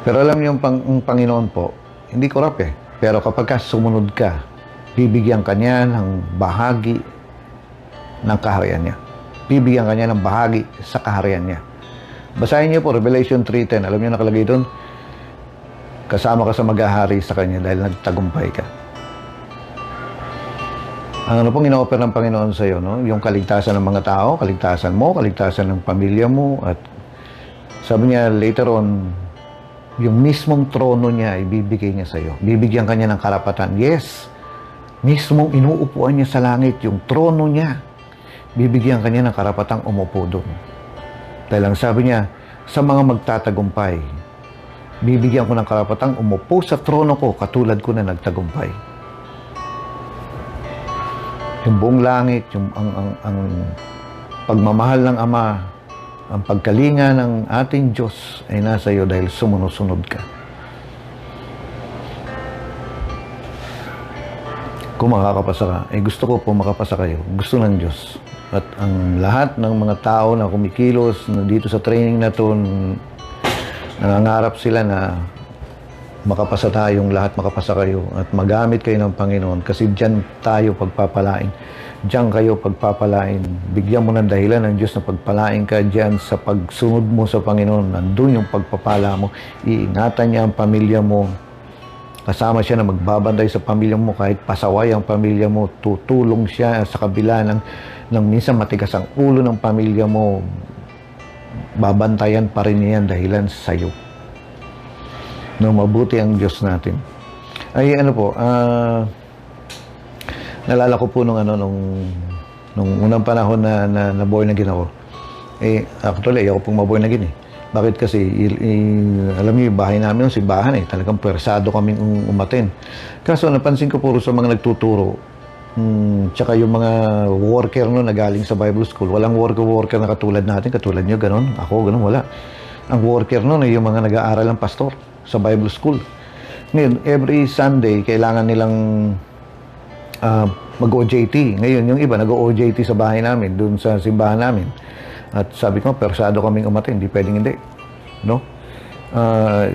Pero alam niyo yung Panginoon po, hindi corrupt eh. Pero kapag sumunod ka, bibigyan ka niya ng bahagi ng kaharian niya. Bibigyan ka niya ng bahagi sa kaharian niya. Basahin niyo po, Revelation 3:10. Alam niyo nakalagay doon, kasama ka sa maghahari sa kanya dahil nagtagumpay ka. Ang ano pong ino-offer ng Panginoon sa iyo, no? Yung kaligtasan ng mga tao, kaligtasan mo, kaligtasan ng pamilya mo, at sabi niya later on, yung mismong trono niya, ibibigay niya sa iyo. Bibigyan ka niya ng karapatan. Yes, mismong inuupuan niya sa langit, yung trono niya, bibigyan ka niya ng karapatang umupo doon. Dahil ang sabi niya, sa mga magtatagumpay, bibigyan ko ng karapatang umupo sa trono ko, katulad ko na nagtagumpay. Yung buong langit, ang pagmamahal ng Ama, ang pagkalinga ng ating Diyos ay nasa iyo dahil sumunod-sunod ka. Kung makakapasa ka, gusto ko po makapasa kayo. Gusto ng Diyos. At ang lahat ng mga tao na kumikilos na dito sa training na ito, nangangarap sila na makapasa tayong lahat, makapasa kayo at magamit kayo ng Panginoon kasi diyan tayo pagpapalain. Diyan kayo pagpapalain. Bigyan mo ng dahilan ng Diyos na pagpalain ka diyan sa pagsunod mo sa Panginoon. Nandun yung pagpapala mo. Iingatan niya ang pamilya mo. Kasama siya na magbabantay sa pamilya mo kahit pasaway ang pamilya mo. Tutulong siya sa kabila ng minsan matigas ang ulo ng pamilya mo. Babantayan pa rin niya yan dahilan sa iyo. No, mabuti ang Diyos natin. Ay ano po, nalala ko po nung unang panahon na born again ako. Actually, ako pong maborn again eh. Bakit kasi, alam niyo, yung bahay namin, yung simbahan talagang pwersado kaming umaten. Kaso napansin ko puro sa mga nagtuturo, tsaka yung mga worker na galing sa Bible School, walang worker na katulad natin, katulad niyo, ganon. Ako, ganon, wala. Ang worker nun ay yung mga nag-aaral ng pastor sa Bible School. Ngayon, every Sunday, kailangan nilang mag-OJT. Ngayon, yung iba, nag-OJT sa bahay namin, dun sa simbahan namin. At sabi ko, persado kaming umatin, hindi pwedeng hindi. No?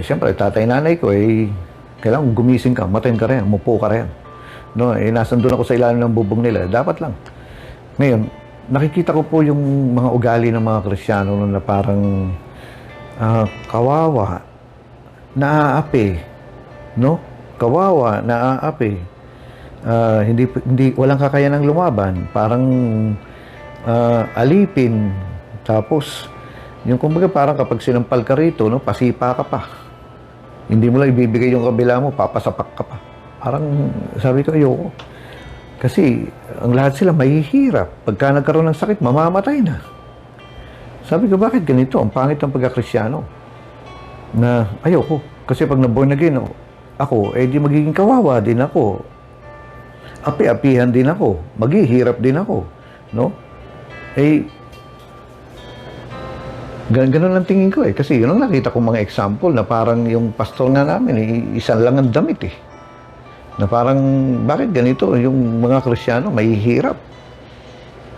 Siyempre, tatay-nanay ko, kailangan gumising ka, umatin ka rin, umupo ka rin. No? Nasan doon ako sa ilalim ng bubong nila, dapat lang. Ngayon, nakikita ko po yung mga ugali ng mga Kristiyano na parang kawawa, naaapi, no? Kawawa, naaapi. Hindi walang kakayanang lumaban, parang alipin. Tapos yung kumbaga parang kapag sinampal ka rito, no, pasipa ka pa. Hindi mo lang ibibigay yung kabila mo, papasapak ka pa. Parang sabi ko, ayoko. Kasi ang lahat sila mahihirap. Pagka nagkaroon ng sakit, mamamatay na. Sabi ko, bakit ganito? Ang pangit ng pagkakristyano. Na ayoko. Kasi pag na-born again ako, di magiging kawawa din ako. Api-apihan din ako. Maghihirap din ako. No? Ganun lang tingin ko Kasi yun ang nakita kong mga example na parang yung pastor nga namin, isa lang ang damit Na parang, bakit ganito? Yung mga Kristyano, mahihirap.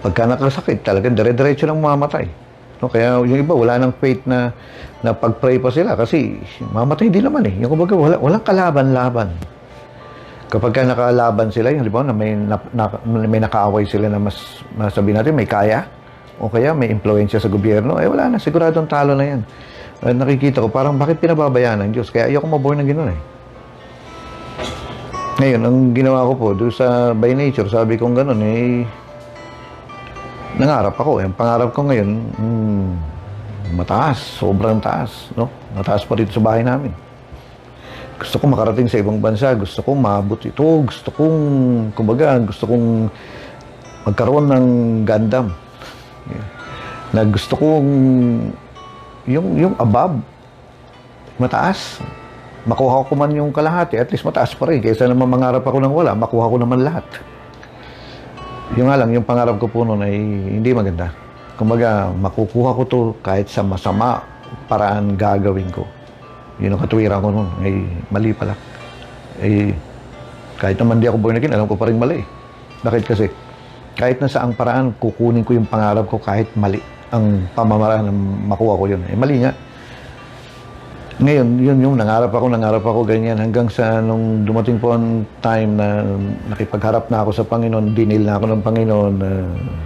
Pagka nakasakit, talagang dire-diretso lang mamatay. No? Kaya yung iba, wala nang faith na pag-pray pa sila kasi mamatay din naman Yung kumbaga, walang kalaban-laban. Kapag ka nakalaban sila, yung halimbawa na may nakaaway sila na masabi natin, may kaya, o kaya may impluensya sa gobyerno, wala na, siguradong talo na yan. Nakikita ko, parang bakit pinababayaan ng Diyos? Kaya ayoko maborn na gano'n Ngayon, ang ginawa ko po, doon sa by nature, sabi kong gano'n nangarap ako. Ang pangarap ko ngayon, mataas, sobrang taas, no? Mataas pa dito sa bahay namin. Gusto kong makarating sa ibang bansa, gusto kong maabot ito, gusto kong, kumbaga, gusto kong magkaroon ng Gundam. Na gusto kong yung above, mataas. Makuha ko man yung kalahati, at least mataas pa rin. Kaysa naman mangarap ako ng wala, makuha ko naman lahat. Yung nga lang, yung pangarap ko po noon ay hindi maganda. Kumbaga, makukuha ko to kahit sa masama paraan gagawin ko. Yun ang katuwiran ko noon. Mali pala. Kahit naman di ako born again, alam ko pa rin mali. Bakit kasi? Kahit na saang paraan, kukunin ko yung pangarap ko kahit mali ang pamamaraan na makuha ko yun. Mali nga. Ngayon, yun yung nangarap ako ganyan hanggang sa nung dumating po ang time na nakipagharap na ako sa Panginoon, dinil na ako ng Panginoon,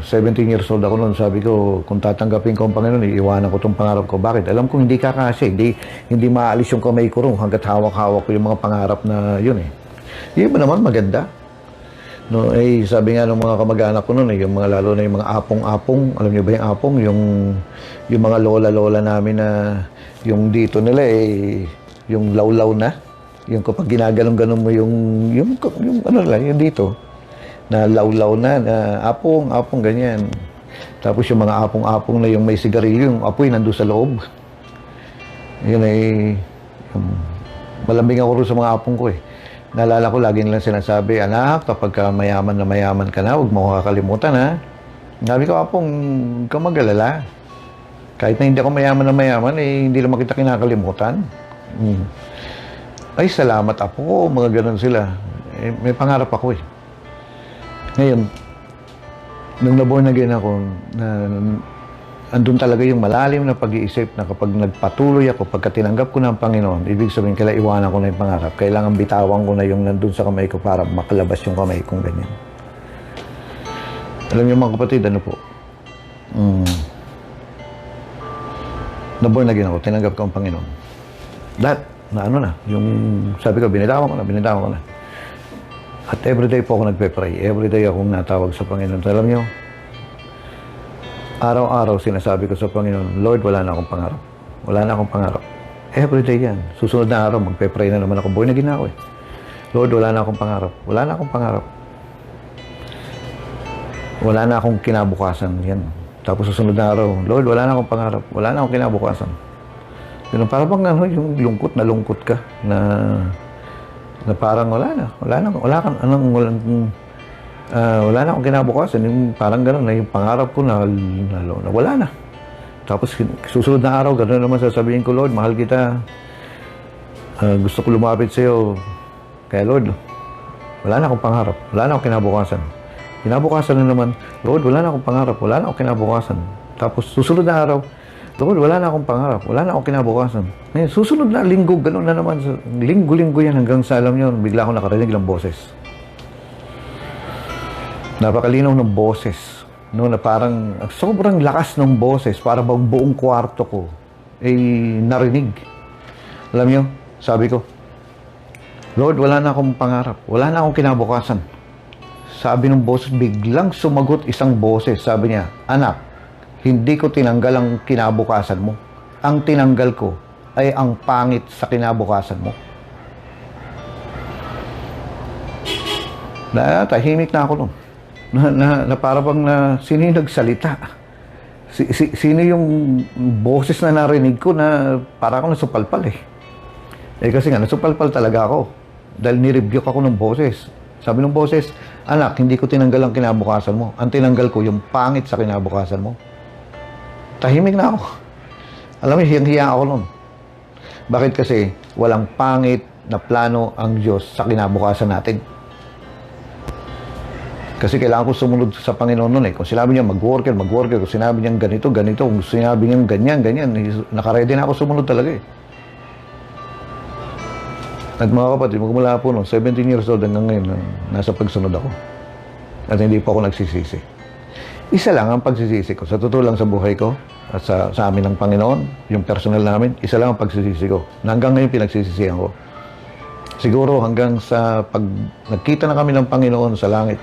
17 years old ako noon, sabi ko, kung tatanggapin ko ang Panginoon, iiwanan ko itong pangarap ko. Bakit? Alam kong hindi kakasya, hindi maalis yung kamay ko rin hanggat hawak-hawak ko yung mga pangarap na yun Yung iba naman maganda. No, sabi nga ng mga kamag-anak ko noon, yung mga lalo na yung mga apong-apong, alam niyo ba yung apong, yung mga lola-lola namin na yung dito nila yung lawlaw na, yung kapag ginagalong-ganon mo yung ano lang, yung dito, na lawlaw na apong ganyan. Tapos yung mga apong-apong na yung may sigarilyo, yung apoy nandun sa loob. Yun malambing ako rin sa mga apong ko Naalala ko, lagi nilang sinasabi, anak, kapag ka mayaman na mayaman ka na, huwag mo kakalimutan Sabi ko, apong, huwag ka mag-alala. Kahit na hindi ako mayaman na mayaman, hindi naman kita kinakalimutan. Ay, salamat apo, mga ganun sila. May pangarap ako Ngayon, nung naborn again ako, andun talaga yung malalim na pag-iisip na kapag nagpatuloy ako, pagka tinanggap ko ng Panginoon, ibig sabihin, kailangan iwanan ko na yung pangarap. Kailangan bitawan ko na yung nandun sa kamay ko para makalabas yung kamay kong ganyan. Alam niyo mga kapatid, ano po? Naborn again ako, tinanggap ko ang Panginoon. Lahat, yung sabi ko, binitawan ko na. At everyday po ako nagpe-pray. Everyday akong natawag sa Panginoon. Alam niyo, araw-araw sinasabi ko sa Panginoon, Lord, wala na akong pangarap. Wala na akong pangarap. Everyday yan. Susunod na araw, magpe-pray na naman ako. Born again ako Lord, wala na akong pangarap. Wala na akong pangarap. Wala na akong kinabukasan. Yan. Tapos susunod na araw, Lord, wala na akong pangarap. Wala na akong kinabukasan. Yun, para bang yung lungkot ka na parang wala na akong kinabukasan. Yung parang gano'n na yung pangarap ko na wala na. Tapos susunod na araw, gano'n naman sasabihin ko, Lord, mahal kita. Gusto ko lumapit sa iyo. Kaya Lord, wala na akong pangarap. Wala na akong kinabukasan. Kinabukasan na naman, Lord, wala na akong pangarap. Wala na akong kinabukasan. Tapos susunod na araw, Lord, wala na akong pangarap. Wala na akong kinabukasan. Ngayon, susunod na linggo, gano'n na naman. Linggo-linggo yan hanggang sa alam nyo, bigla akong nakarinig ng boses. Napakalinaw ng boses. No, na parang sobrang lakas ng boses para bang buong kwarto ko narinig. Alam nyo, sabi ko, Lord, wala na akong pangarap. Wala na akong kinabukasan. Sabi ng boses, biglang sumagot isang boses. Sabi niya, anak, hindi ko tinanggal ang kinabukasan mo. Ang tinanggal ko ay ang pangit sa kinabukasan mo. Tahimik na ako nun. Na para bang sino yung nagsalita? Sino yung boses na narinig ko na para akong nasupalpal eh. Kasi nga, nasupalpal talaga ako. Dahil nirebuke ako ng boses. Sabi ng boses, anak, hindi ko tinanggal ang kinabukasan mo. Ang tinanggal ko, yung pangit sa kinabukasan mo. Tahimik na ako. Alam mo, hiyang-hiya ako nun. Bakit kasi walang pangit na plano ang Diyos sa kinabukasan natin? Kasi kailangan ko sumunod sa Panginoon nun eh. Kung sinabi niya mag-worker. Kung sinabi niya ganito. Kung sinabi niya ganyan. Nakaredy na ako sumunod talaga eh. At mga kapatid, magmula po noon, 17 years old hanggang ngayon, nasa pagsunod ako. At hindi po ako nagsisisi. Isa lang ang pagsisisi ko. Sa totoo lang sa buhay ko, at sa amin ng Panginoon, yung personal namin, isa lang ang pagsisisi ko. Na hanggang ngayon pinagsisisihan ko. Siguro hanggang sa pag nagkita na kami ng Panginoon sa langit,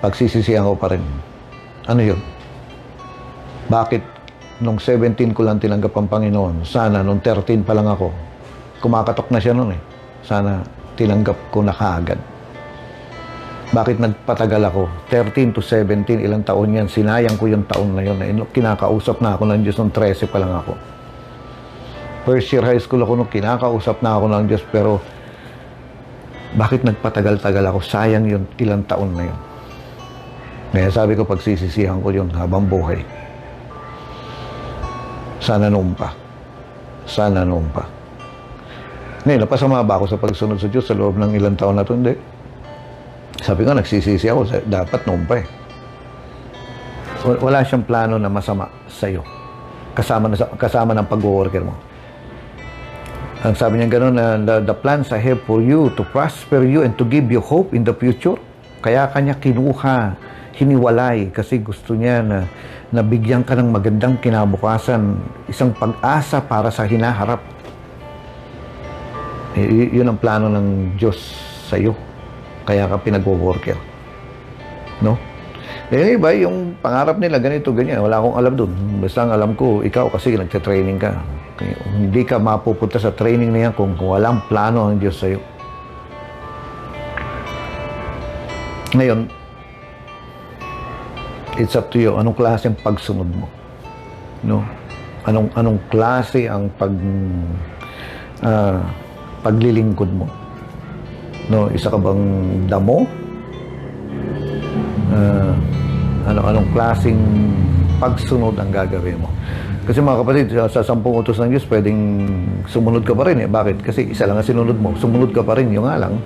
pagsisisihan ko pa rin. Ano yun? Bakit nung 17 ko lang tinanggap ang Panginoon? Sana nung 13 pa lang ako, kumakatok na siya noon eh. Sana tinanggap ko na kaagad. Bakit nagpatagal ako? 13 to 17, ilang taon yan. Sinayang ko yung taon na yun. Kinakausap na ako ng Diyos nung 13 pa lang ako. First year high school ako nung kinakausap na ako ng Diyos. Pero bakit nagpatagal-tagal ako? Sayang yung ilang taon na yun. Kaya sabi ko, pagsisisihan ko yun habang buhay. Sana noon pa. Sana noon pa. Ngayon, napasama ba ako sa pagsunod sa Diyos sa loob ng ilang taon na ito? Hindi. Sabi ko, nagsisisi ako. Dapat noon pa eh. Wala siyang plano na masama sa'yo. Kasama ng pag-worker mo. Ang sabi niya gano'n, the plans I have for you to prosper you and to give you hope in the future. Kaya kanya kinuha, hiniwalay, kasi gusto niya na nabigyan ka ng magandang kinabukasan, isang pag-asa para sa hinaharap. Yun ang plano ng Diyos sa iyo. Kaya ka pinag-worker. No? Iba, yung pangarap nila, ganito, ganyan. Wala akong alam dun. Basta ang alam ko, ikaw kasi nagte-training ka. Hindi ka mapupunta sa training na yan kung walang plano ng Diyos sa iyo. Ngayon, it's up to you. Anong klase ang pagsunod mo? No? Anong klase ang paglilingkod mo? No, isa ka bang damo? Anong klaseng pagsunod ang gagawin mo? Kasi mga kapatid, sa 10 utos ng Diyos, pwedeng sumunod ka pa rin eh. Bakit? Kasi isa lang ang sinunod mo. Sumunod ka pa rin. Yung nga lang,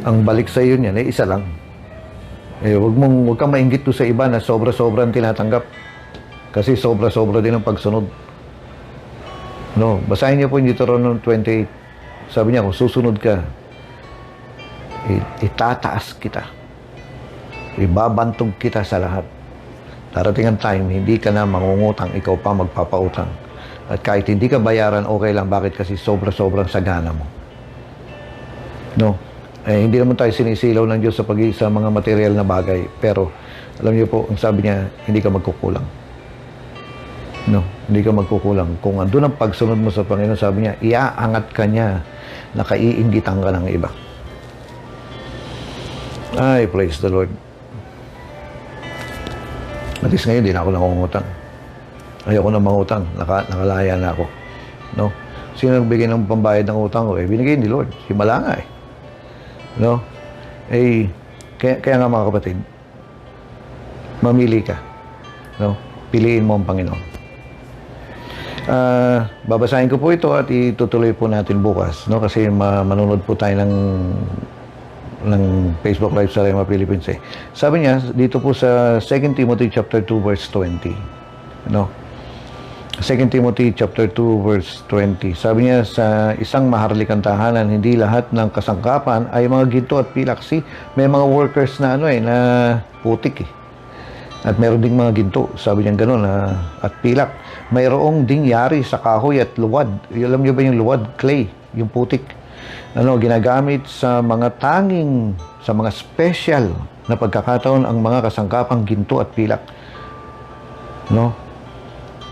ang balik sa iyo niyan, isa lang. Huwag kang mainggit to sa iba na sobra-sobra ang tinatanggap. Kasi sobra-sobra din ang pagsunod. No, basahin niyo po yung Deuteronomy 28. Sabi niya, kung susunod ka, itataas kita. Ibabantog kita sa lahat. Darating ang time, hindi ka na mangungutang, ikaw pa magpapautang. At kahit hindi ka bayaran, okay lang. Bakit? Kasi sobra-sobrang sagana mo. No? Hindi naman tayo sinisilaw ng Diyos sa mga material na bagay. Pero, alam niyo po, ang sabi niya, hindi ka magkukulang. No, hindi ka magkukulang. Kung andun ang pagsunod mo sa Panginoon, sabi niya, iaangat ka niya na kaiinggitan ka ng iba. Ay, praise the Lord. At least ngayon, hindi na ako nangungutang. Ayoko na mangutang. Nakalaya na ako. No? Sino nagbigay ng pambayad ng utang ko? Binigay ni Lord. Himala nga eh. No? Kaya nga mga kapatid, mamili ka. No? Piliin mo ang Panginoon. Babasahin ko po ito at itutuloy po natin bukas, no? Kasi manunod po tayo ng Facebook Live sa Rema Philippines eh. Sabi niya dito po sa 2 Timothy chapter 2 verse 20, no? 2 Timothy chapter 2 verse 20. Sabi niya, sa isang maharlikang tahanan, hindi lahat ng kasangkapan ay mga ginto at pilak. May mga workers na na putik eh. At meron ding mga ginto, sabi niya gano'n, at pilak. Mayroong ding yari sa kahoy at luwad. Alam niyo ba yung luwad? Clay, yung putik. Ginagamit sa mga sa mga special na pagkakataon ang mga kasangkapang ginto at pilak. No?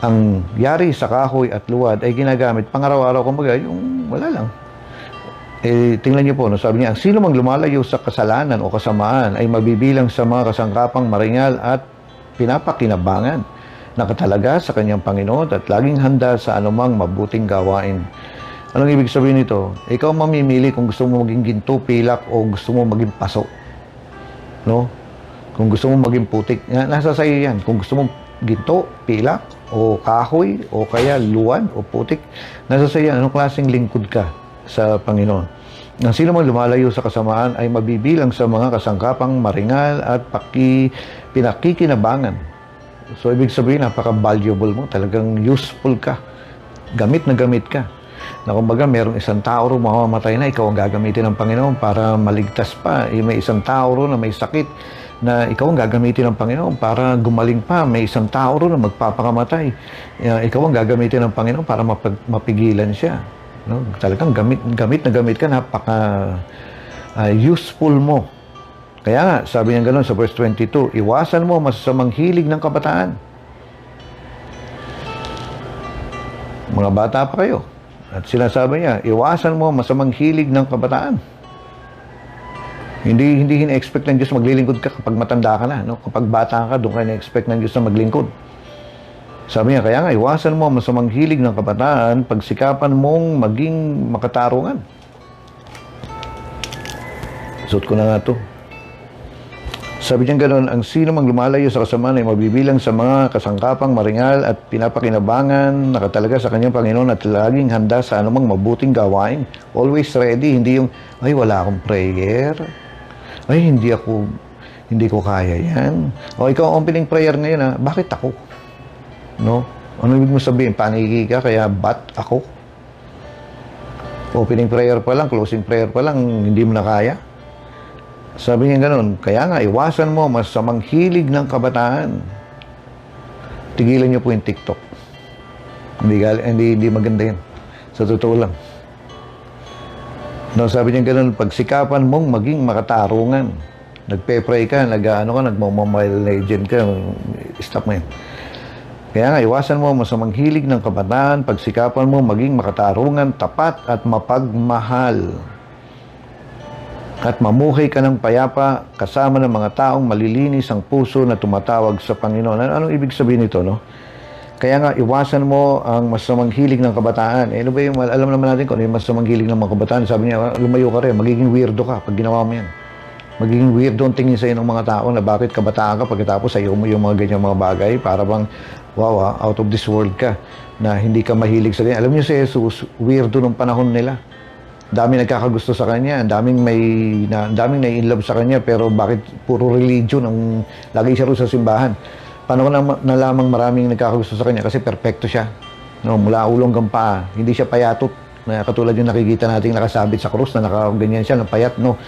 Ang yari sa kahoy at luwad ay ginagamit pang-araw-araw, kumbaga, yung wala lang. Tingnan niyo po, sabi niya, sino mang lumalayo sa kasalanan o kasamaan ay mabibilang sa mga kasangkapang maringal at pinapakinabangan, nakatalaga sa kanyang Panginoon at laging handa sa anumang mabuting gawain. Anong ibig sabihin nito? Ikaw mamimili kung gusto mo maging ginto, pilak, o gusto mo maging paso. No? Kung gusto mo maging putik, nasa sayo yan. Kung gusto mo ginto, pilak, o kahoy, o kaya luwad, o putik, nasa sayo yan. Anong klaseng lingkod ka sa Panginoon? Ang sino man lumalayo sa kasamaan ay mabibilang sa mga kasangkapang maringal at pinakikinabangan. So, ibig sabihin, napaka-valuable mo. Talagang useful ka. Gamit na gamit ka. Na kumbaga, merong isang tao ro mamamatay na, ikaw ang gagamitin ng Panginoon para maligtas pa. May isang tao ro na may sakit na ikaw ang gagamitin ng Panginoon para gumaling pa. May isang tao ro na magpapakamatay. Ikaw ang gagamitin ng Panginoon para mapigilan siya. No? Talagang gamit na gamit ka, napaka useful mo. Kaya nga, sabi niya gano'n sa verse 22, iwasan mo masasamang hilig ng kabataan. Mga bata pa kayo. At sinasabi niya, iwasan mo masamang hilig ng kabataan. Hindi hina-expect ng Diyos maglilingkod ka kapag matanda ka na. No? Kapag bata ka, doon ka na-expect ng Diyos na maglingkod. Sabi niya, kaya nga, iwasan mo masamang hilig ng kabataan, pagsikapan mong maging makatarungan. Suot ko na nga to. Sabi niya gano'n, ang sino mang lumalayo sa kasamaan ay mabibilang sa mga kasangkapang maringal at pinapakinabangan, nakatalaga sa kanyang Panginoon at laging handa sa anumang mabuting gawain. Always ready, hindi yung, ay wala akong prayer, ay hindi ko kaya yan. O ikaw ang opening prayer ngayon, bakit ako? No? Ano ibig mo sabihin? Paniki ka, kaya ba't ako? Opening prayer pa lang, closing prayer pa lang, hindi mo na kaya? Sabi niya gano'n, kaya nga, iwasan mo masamang hilig ng kabataan. Tigilan niyo po yung TikTok. Hindi maganda yan. Sa totoo lang. No, sabi niya gano'n, pagsikapan mong maging makatarungan. Nagpe-pray ka, nagmamobile legend ka, stop mo yan. Kaya nga, iwasan mo masamang hilig ng kabataan, pagsikapan mo maging makatarungan, tapat at mapagmahal. At mamuhay ka ng payapa kasama ng mga taong malilinis ang puso na tumatawag sa Panginoon. Anong ibig sabihin nito, no? Kaya nga, iwasan mo ang masamang hilig ng kabataan. Ano ba yung, alam naman natin kung ano yung masamang hilig ng mga kabataan. Sabi niya, lumayo ka rin, magiging weirdo ka pag ginawa mo yan. Magiging weirdo ang tingin sa'yo ng mga tao na bakit kabataan ka pagkatapos sa'yo mo yung mga ganyang mga bagay para bang, wow, out of this world ka na hindi ka mahilig sa ganyan. Alam niyo si Jesus, weirdo nung panahon nila. Daming nagkakagusto sa kanya, daming nai-inlove sa kanya, pero bakit puro religion ang lagi siya rin sa simbahan? Paano ko na lamang maraming nagkakagusto sa kanya? Kasi perfecto siya. No, mula ulong hanggang paa. Hindi siya payatot. Na katulad yung nakikita nating nakasabit sa krus na nakaganyan siya, ng payat. No.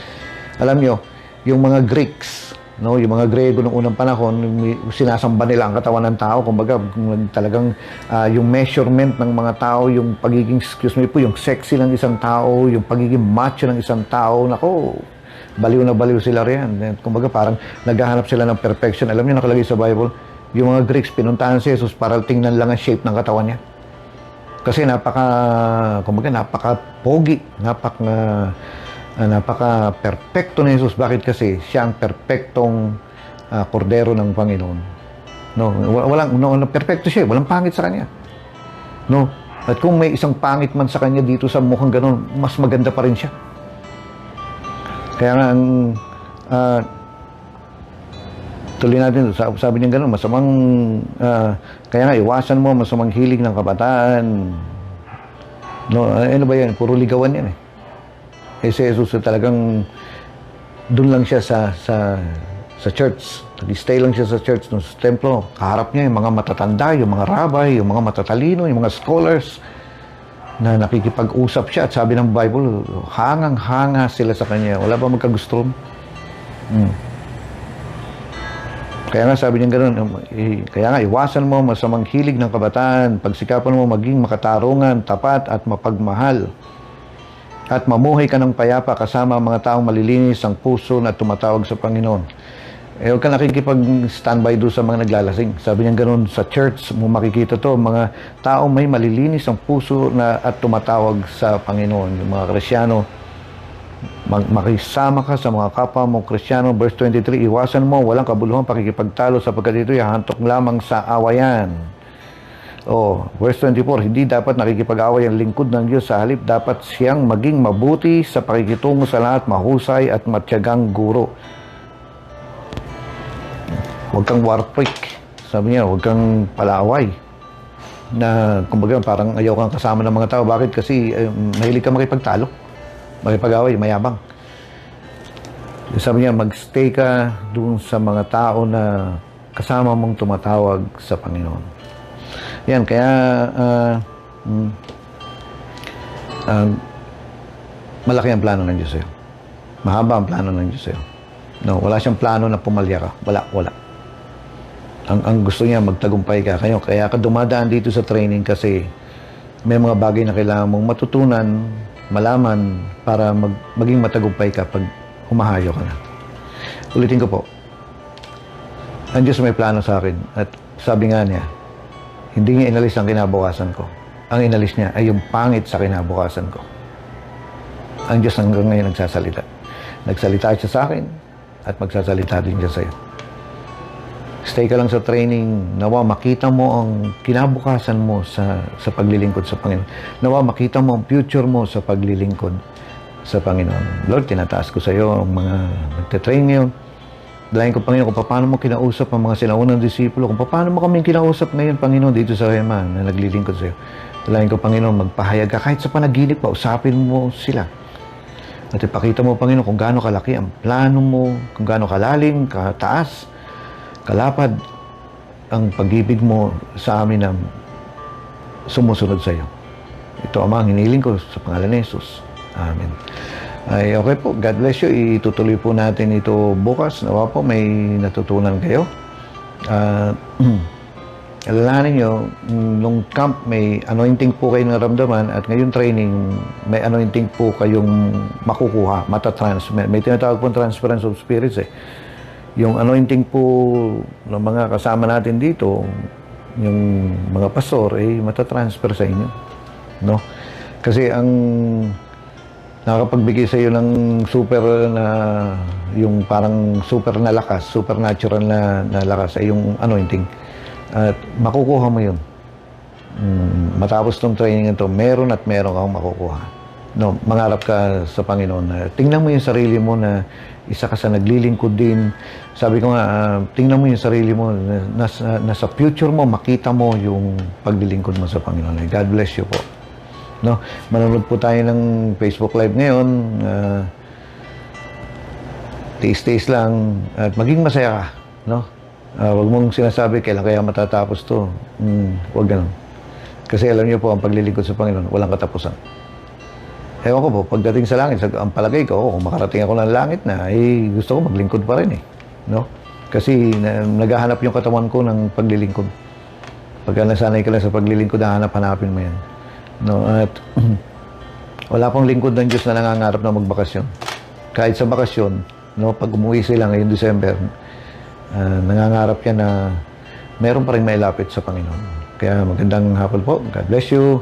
Alam nyo, yung mga Greeks, no, yung mga Grego noong unang panahon, sinasamba nila ang katawan ng tao. Kumbaga, talagang yung measurement ng mga tao, yung pagiging, yung sexy ng isang tao, yung pagiging macho ng isang tao, nako, baliw na baliw sila riyan. Kumbaga, parang naghahanap sila ng perfection. Alam niyo, nakalagay sa Bible, yung mga Greeks, pinuntahan si Jesus para tingnan lang ang shape ng katawan niya. Kasi napaka-pogi, napaka-perfecto ni Jesus. Bakit? Kasi siya ang perfectong kordero ng Panginoon. No, perfecto siya. Walang pangit sa kanya. No? At kung may isang pangit man sa kanya dito sa mukhang ganun, mas maganda pa rin siya. Kaya nga, tuloy natin, sabi niya ganun, kaya nga, iwasan mo masamang hilig ng kabataan. No, ano ba yan? Puro ligawan yan eh. Si Jesus talagang doon lang siya sa church. Nag-stay lang siya sa church, sa templo. Kaharap niya yung mga matatanda, yung mga rabbi, yung mga matatalino, yung mga scholars na nakikipag-usap siya. At sabi ng Bible, hangang-hanga sila sa kanya. Wala ba magkagusto? Kaya nga sabi niya gano'n, kaya nga iwasan mo masamang hilig ng kabataan, pagsikapan mo maging makatarungan, tapat at mapagmahal. At mamuhay ka ng payapa kasama ang mga taong malilinis ang puso na tumatawag sa Panginoon. Huwag ka nakikipag-standby doon sa mga naglalasing. Sabi niya gano'n, sa church mo makikita to, mga taong may malilinis ang puso na at tumatawag sa Panginoon. Yung mga Kristyano, makisama ka sa mga kapwa mong Kristiyano. Verse 23, iwasan mo walang kabuluhan pakikipagtalo sapagkat ito'y hahantok lamang sa awayan. Verse 24, hindi dapat nakikipag-away ang lingkod ng Diyos, sa halip dapat siyang maging mabuti sa pakikitungo sa lahat, mahusay at matyagang guro. Huwag kang war freak. Sabi niya, huwag kang palaaway. Na kumbaga parang ayaw kang kasama ng mga tao. Bakit? Kasi mahilig ka makipagtalo. Makipag-away, mayabang. Sabi niya, magstay ka doon sa mga tao na kasama mong tumatawag sa Panginoon. Yan, kaya malaki ang plano ng Diyos sa'yo. Mahaba ang plano ng Diyos sa'yo. No, wala siyang plano na pumalya ka. Wala. Ang gusto niya, magtagumpay ka. Kaya ka dumadaan dito sa training kasi may mga bagay na kailangan mong matutunan, malaman para maging matagumpay ka pag humahayo ka na. Ulitin ko po, ang Diyos may plano sa akin at sabi nga niya, hindi niya inalis ang kinabukasan ko. Ang inalis niya ay yung pangit sa kinabukasan ko. Ang Diyos hanggang ngayon nagsasalita. Nagsalita siya sa akin at magsasalita din siya sa iyo. Stay ka lang sa training. Nawa makita mo ang kinabukasan mo sa paglilingkod sa Panginoon. Nawa makita mo ang future mo sa paglilingkod sa Panginoon. Lord, tinataas ko sa iyo ang mga nagte-train ngayon. Dalayan ko, Panginoon, kung paano mo kinausap ang mga sinaunang disipulo, kung paano mo kami kinausap ngayon, Panginoon, dito sa Hema na naglilingkod sa iyo. Dalayan ko, Panginoon, magpahayag ka kahit sa panaginip pa, usapin mo sila. At ipakita mo, Panginoon, kung gaano kalaki ang plano mo, kung gaano kalalim, kataas, kalapad ang pag-ibig mo sa amin na sumusunod sa iyo. Ito, Ama, ang hiniling ko sa pangalan ni Jesus. Amen. Ay, okay po. God bless you. Itutuloy po natin ito bukas. Nawa po may natutunan kayo. Alalahanin nyo, nung camp may anointing po kayo naramdaman at ngayon training, may anointing po kayong makukuha, matatransfer. May tinatawag po transference of spirits eh. Yung anointing po ng mga kasama natin dito, yung mga pastor, matatransfer sa inyo. No? Kasi ang nakakapagbigay sa iyo ng super na, yung parang super na lakas, supernatural na lakas ay yung anointing. At makukuha mo yun. Matapos tong training ito, meron kang makukuha. No, mangarap ka sa Panginoon. Tingnan mo yung sarili mo na isa ka sa naglilingkod din. Sabi ko nga, tingnan mo yung sarili mo na sa future mo, makita mo yung paglilingkod mo sa Panginoon. God bless you po. No, manonood po tayo ng Facebook Live ngayon. Tiis-tiis lang at maging masaya ka. No? Huwag mong sinasabi, kailan kaya matatapos to. Huwag ganun. Kasi alam niyo po, ang paglilingkod sa Panginoon, walang katapusan. Ewan ko po, pagdating sa langit, ang palagay ko, kung makarating ako ng langit na, gusto ko maglingkod pa rin eh. No? Kasi naghahanap yung katawan ko ng paglilingkod. Pagka nasanay ka lang sa paglilingkod, hanap-hanapin mo yan. No? At wala pong lingkod ng Diyos na nangangarap na magbakasyon. Kahit sa bakasyon, no, pag umuwi sila ngayong December, nangangarap yan na meron pa rin mailapit sa Panginoon. Kaya magandang hapon po. God bless you.